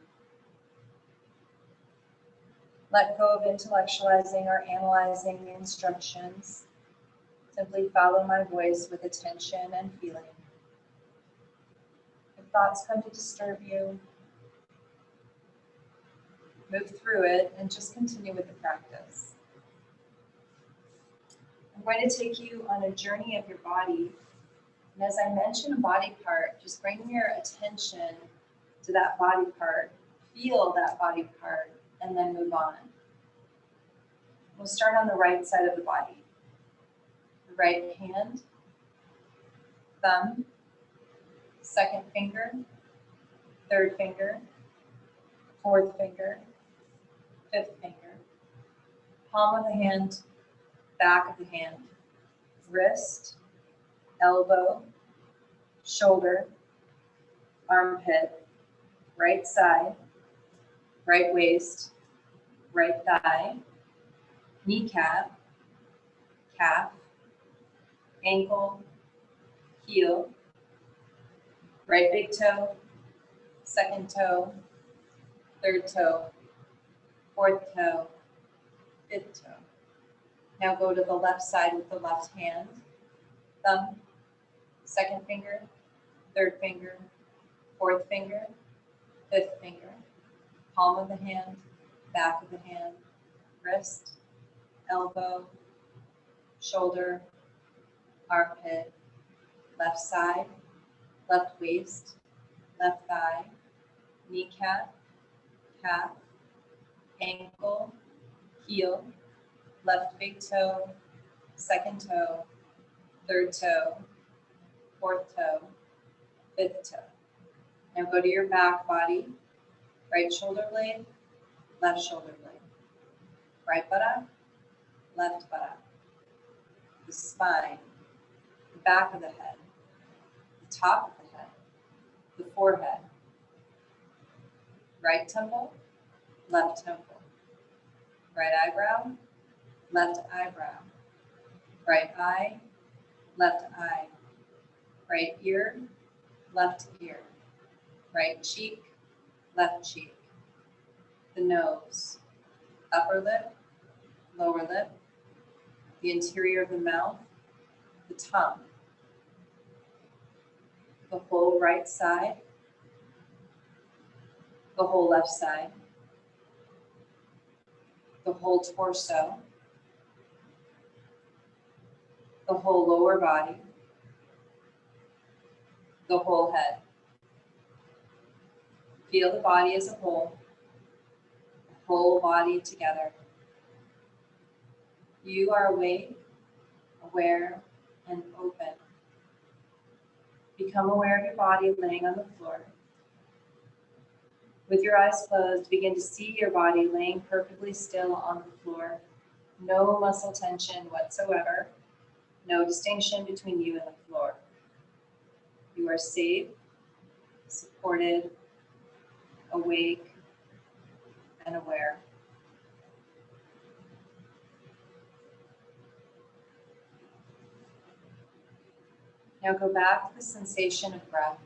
Let go of intellectualizing or analyzing the instructions. Simply follow my voice with attention and feeling. If thoughts come to disturb you, move through it and just continue with the practice. I'm going to take you on a journey of your body. And as I mention a body part, just bring your attention to that body part, feel that body part, and then move on. We'll start on the right side of the body. The right hand, thumb, second finger, third finger, fourth finger, fifth finger, palm of the hand, back of the hand, wrist, elbow, shoulder, armpit, right side, right waist, right thigh, kneecap, calf, ankle, heel, right big toe, second toe, third toe, fourth toe, fifth toe. Now go to the left side with the left hand, thumb, second finger, third finger, fourth finger, fifth finger, palm of the hand, back of the hand, wrist, elbow, shoulder, armpit, left side, left waist, left thigh, kneecap, calf, ankle, heel, left big toe, second toe, third toe, fourth toe, fifth toe. Now go to your back body, right shoulder blade, left shoulder blade, right buttock, left buttock, the spine, the back of the head, the top of the head, the forehead, right temple, left temple, right eyebrow, left eyebrow, right eye, left eye, right ear, left ear, right cheek, left cheek, the nose, upper lip, lower lip, the interior of the mouth, the tongue, the whole right side, the whole left side, the whole torso, the whole lower body, the whole head. Feel the body as a whole body together. You are awake, aware, and open. Become aware of your body laying on the floor. With your eyes closed, begin to see your body laying perfectly still on the floor. No muscle tension whatsoever. No distinction between you and the floor. You are safe, supported, awake, and aware. Now go back to the sensation of breath.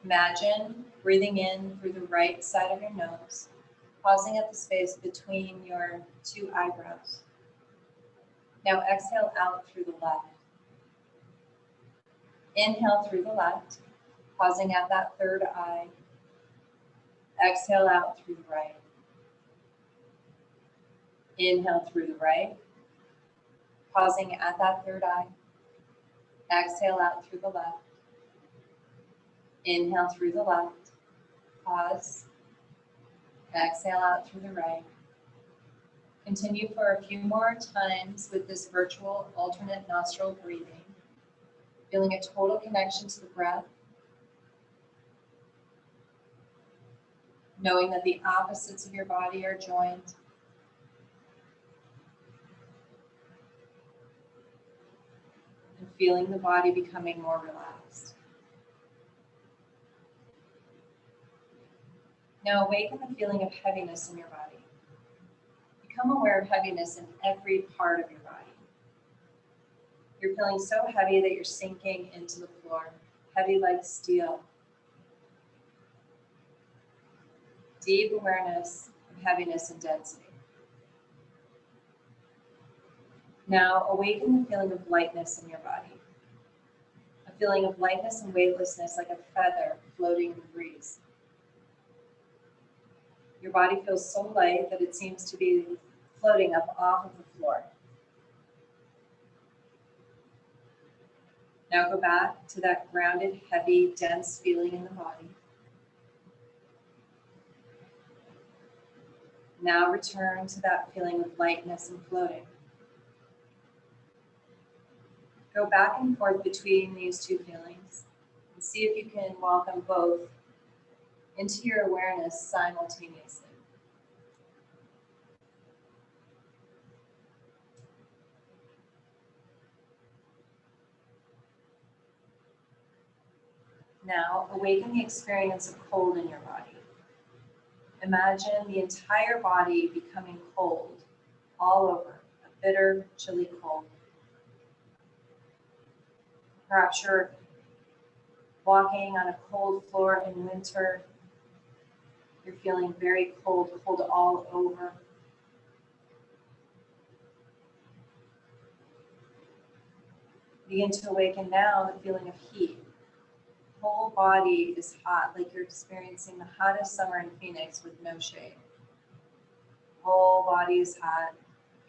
Imagine breathing in through the right side of your nose, pausing at the space between your two eyebrows. Now exhale out through the left. Inhale through the left, pausing at that third eye. Exhale out through the right. Inhale through the right, pausing at that third eye. Exhale out through the left. Inhale through the left, pause. Exhale out through the right. Continue for a few more times with this virtual alternate nostril breathing, feeling a total connection to the breath, knowing that the opposites of your body are joined, and feeling the body becoming more relaxed. Now awaken the feeling of heaviness in your body. Become aware of heaviness in every part of your body. You're feeling so heavy that you're sinking into the floor, heavy like steel. Deep awareness of heaviness and density. Now awaken the feeling of lightness in your body. A feeling of lightness and weightlessness like a feather floating in the breeze. Your body feels so light that it seems to be floating up off of the floor. Now go back to that grounded, heavy, dense feeling in the body. Now return to that feeling of lightness and floating. Go back and forth between these two feelings and see if you can welcome both into your awareness simultaneously. Now, awaken the experience of cold in your body. Imagine the entire body becoming cold all over, a bitter, chilly cold. Perhaps you're walking on a cold floor in winter. You're feeling very cold, cold all over. Begin to awaken now the feeling of heat. Whole body is hot, like you're experiencing the hottest summer in Phoenix with no shade. Whole body is hot,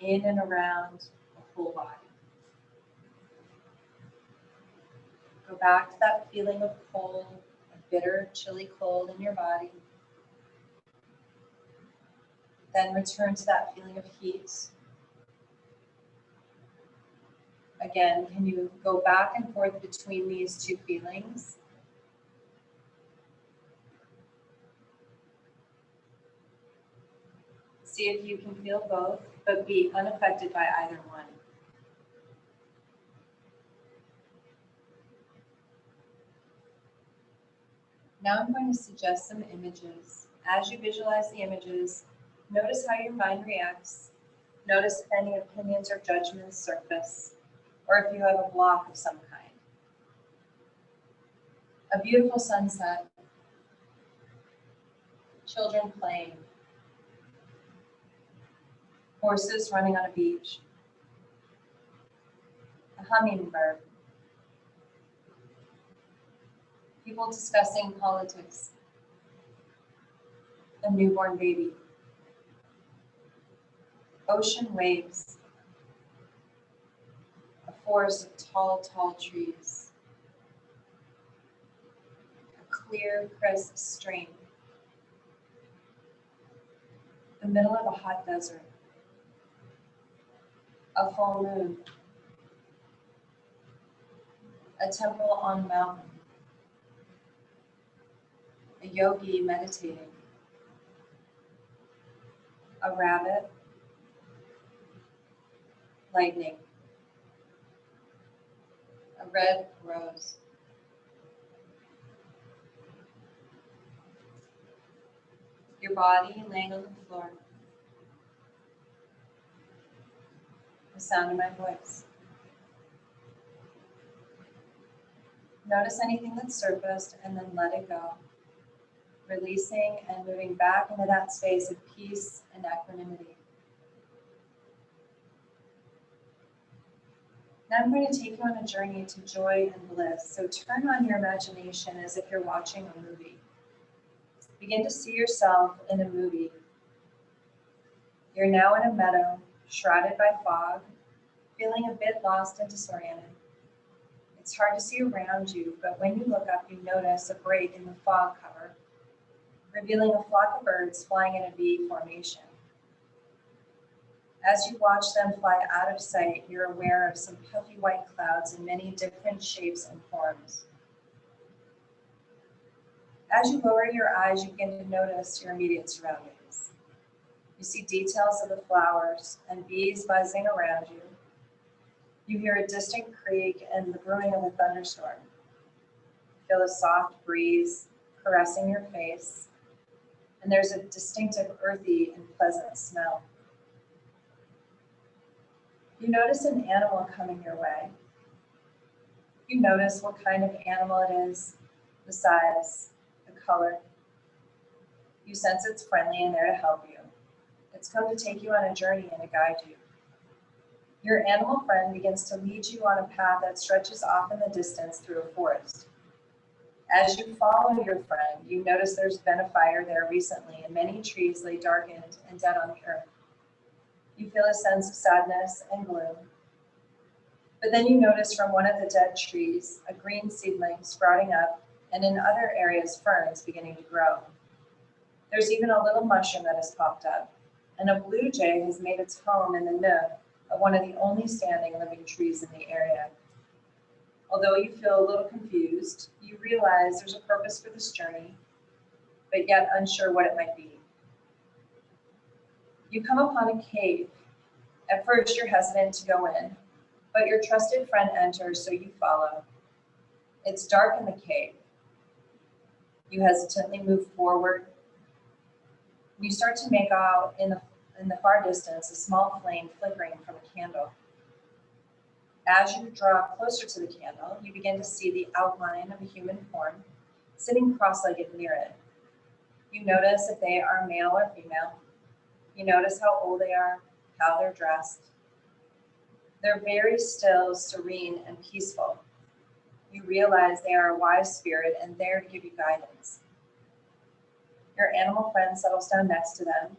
in and around the whole body. Go back to that feeling of cold, a bitter, chilly cold in your body. Then return to that feeling of heat. Again, can you go back and forth between these two feelings? See if you can feel both, but be unaffected by either one. Now I'm going to suggest some images. As you visualize the images, notice how your mind reacts. Notice if any opinions or judgments surface, or if you have a block of some kind. A beautiful sunset, children playing, horses running on a beach, a hummingbird, people discussing politics, a newborn baby, ocean waves, a forest of tall, tall trees, a clear, crisp stream, the middle of a hot desert, a full moon, a temple on a mountain, a yogi meditating, a rabbit, lightning, a red rose. Your body laying on the floor, the sound of my voice. Notice anything that surfaced and then let it go, releasing and moving back into that space of peace and equanimity. Now I'm going to take you on a journey to joy and bliss. So turn on your imagination as if you're watching a movie. Begin to see yourself in a movie. You're now in a meadow, shrouded by fog, feeling a bit lost and disoriented. It's hard to see around you, but when you look up, you notice a break in the fog cover, revealing a flock of birds flying in a V formation. As you watch them fly out of sight, you're aware of some puffy white clouds in many different shapes and forms. As you lower your eyes, you begin to notice your immediate surroundings. You see details of the flowers and bees buzzing around you. You hear a distant creak and the brewing of a thunderstorm. Feel a soft breeze caressing your face, and there's a distinctive earthy and pleasant smell. You notice an animal coming your way. You notice what kind of animal it is, the size, the color. You sense it's friendly and there to help you. It's come to take you on a journey and to guide you. Your animal friend begins to lead you on a path that stretches off in the distance through a forest. As you follow your friend, you notice there's been a fire there recently and many trees lay darkened and dead on the earth. You feel a sense of sadness and gloom. But then you notice from one of the dead trees, a green seedling sprouting up, and in other areas, ferns beginning to grow. There's even a little mushroom that has popped up, and a blue jay has made its home in the nook of one of the only standing living trees in the area. Although you feel a little confused, you realize there's a purpose for this journey, but yet unsure what it might be. You come upon a cave. At first, you're hesitant to go in, but your trusted friend enters, so you follow. It's dark in the cave. You hesitantly move forward. You start to make out in the far distance a small flame flickering from a candle. As you draw closer to the candle, you begin to see the outline of a human form sitting cross-legged near it. You notice if they are male or female. You notice how old they are, how they're dressed. They're very still, serene, and peaceful. You realize they are a wise spirit and there to give you guidance. Your animal friend settles down next to them,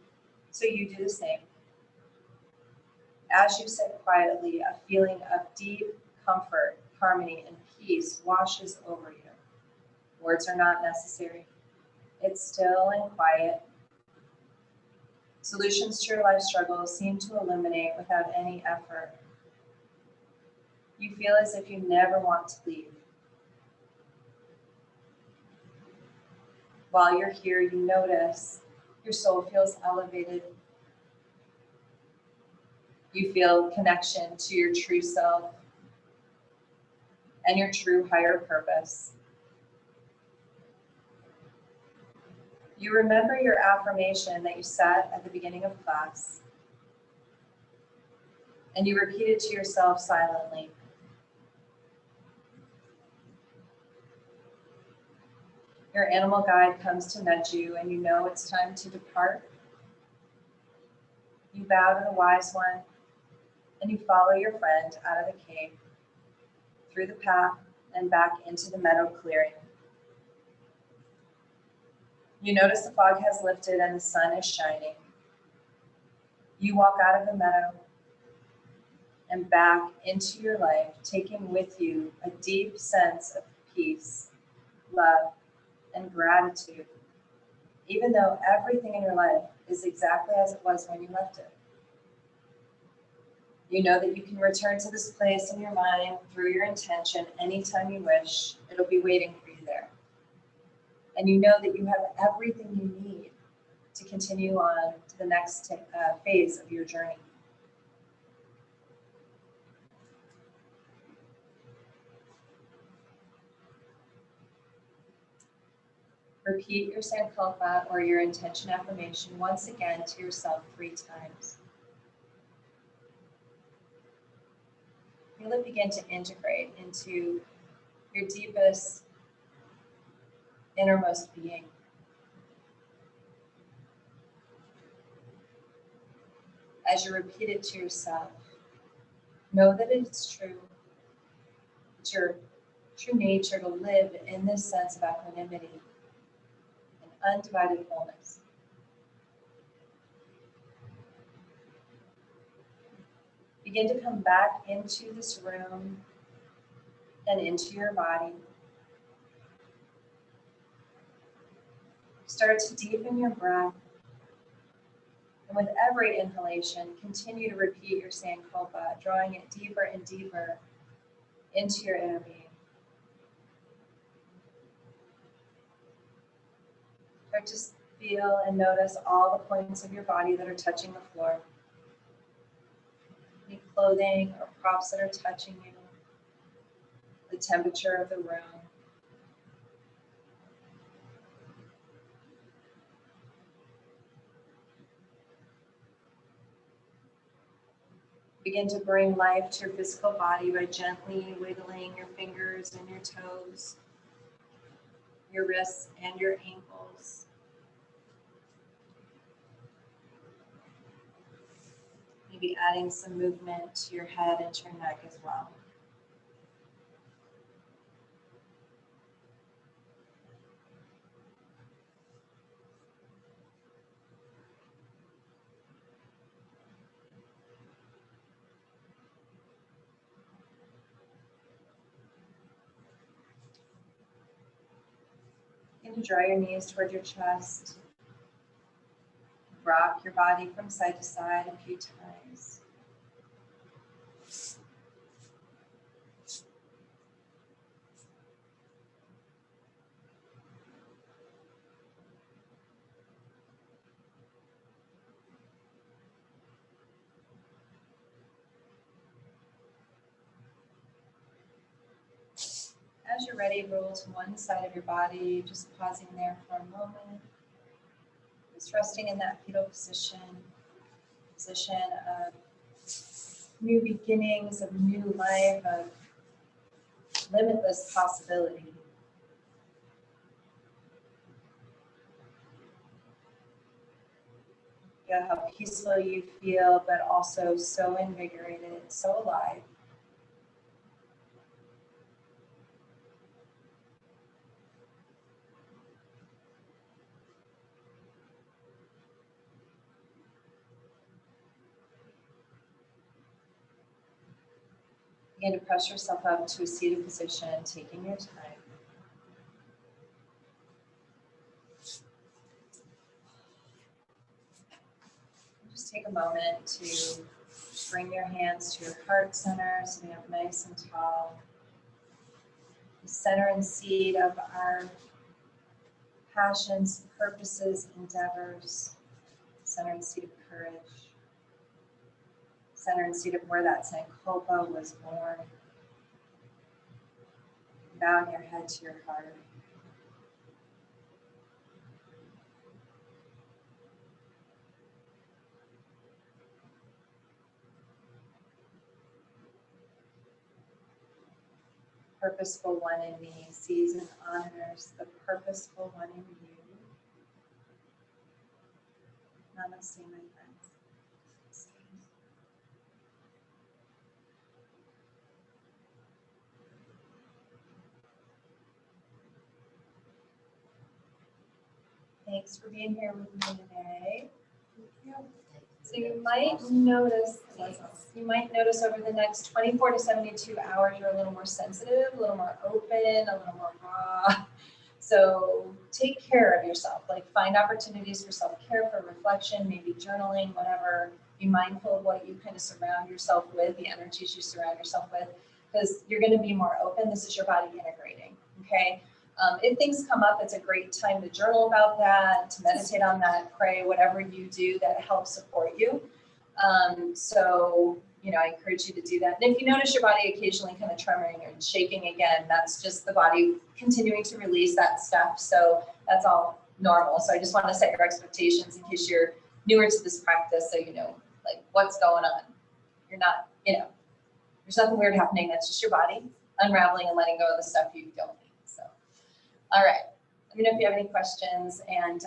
so you do the same. As you sit quietly, a feeling of deep comfort, harmony, and peace washes over you. Words are not necessary. It's still and quiet. Solutions to your life struggles seem to illuminate without any effort. You feel as if you never want to leave. While you're here, you notice your soul feels elevated. You feel connection to your true self and your true higher purpose. You remember your affirmation that you said at the beginning of class, and you repeat it to yourself silently. Your animal guide comes to nudge you, and you know it's time to depart. You bow to the wise one, and you follow your friend out of the cave, through the path, and back into the meadow clearing. You notice the fog has lifted and the sun is shining. You walk out of the meadow and back into your life, taking with you a deep sense of peace, love, and gratitude, even though everything in your life is exactly as it was when you left it. You know that you can return to this place in your mind through your intention anytime you wish. It'll be waiting for you there. And you know that you have everything you need to continue on to the next phase of your journey. Repeat your sankalpa or your intention affirmation once again to yourself 3 times. Feel it begin to integrate into your deepest, innermost being. As you repeat it to yourself, know that it's true. It's your true nature to live in this sense of equanimity and undivided wholeness. Begin to come back into this room and into your body. Start to deepen your breath. And with every inhalation, continue to repeat your sankalpa, drawing it deeper and deeper into your inner being. Start to feel and notice all the points of your body that are touching the floor. Any clothing or props that are touching you. The temperature of the room. Begin to bring life to your physical body by gently wiggling your fingers and your toes, your wrists and your ankles. Maybe adding some movement to your head and to your neck as well. Begin to draw your knees toward your chest. Rock your body from side to side a few times. As you're ready, roll to one side of your body, just pausing there for a moment. Just resting in that fetal position of new beginnings, of new life, of limitless possibility. Feel how peaceful you feel, but also so invigorated, so alive. Begin to press yourself up to a seated position, taking your time. Just take a moment to bring your hands to your heart center, sitting up nice and tall. The center and seed of our passions, purposes, endeavors. Center and seed of courage. Center and seed of where that sankalpa was born. Bowing your head to your heart. Purposeful one in me sees and honors the purposeful one in you. Namaste, my friends. Thanks for being here with me today. So you might notice over the next 24 to 72 hours, you're a little more sensitive, a little more open, a little more raw. So take care of yourself, like find opportunities for self-care, for reflection, maybe journaling, whatever. Be mindful of what you kind of surround yourself with, the energies you surround yourself with, because you're going to be more open. This is your body integrating, okay? If things come up, it's a great time to journal about that, to meditate on that, pray, whatever you do that helps support you. So, you know, I encourage you to do that. And if you notice your body occasionally kind of tremoring and shaking again, that's just the body continuing to release that stuff. So that's all normal. So I just want to set your expectations in case you're newer to this practice, so you know, like, what's going on. You're not, you know, there's nothing weird happening. That's just your body unraveling and letting go of the stuff you don't need. So, all right. Let me know if you have any questions. And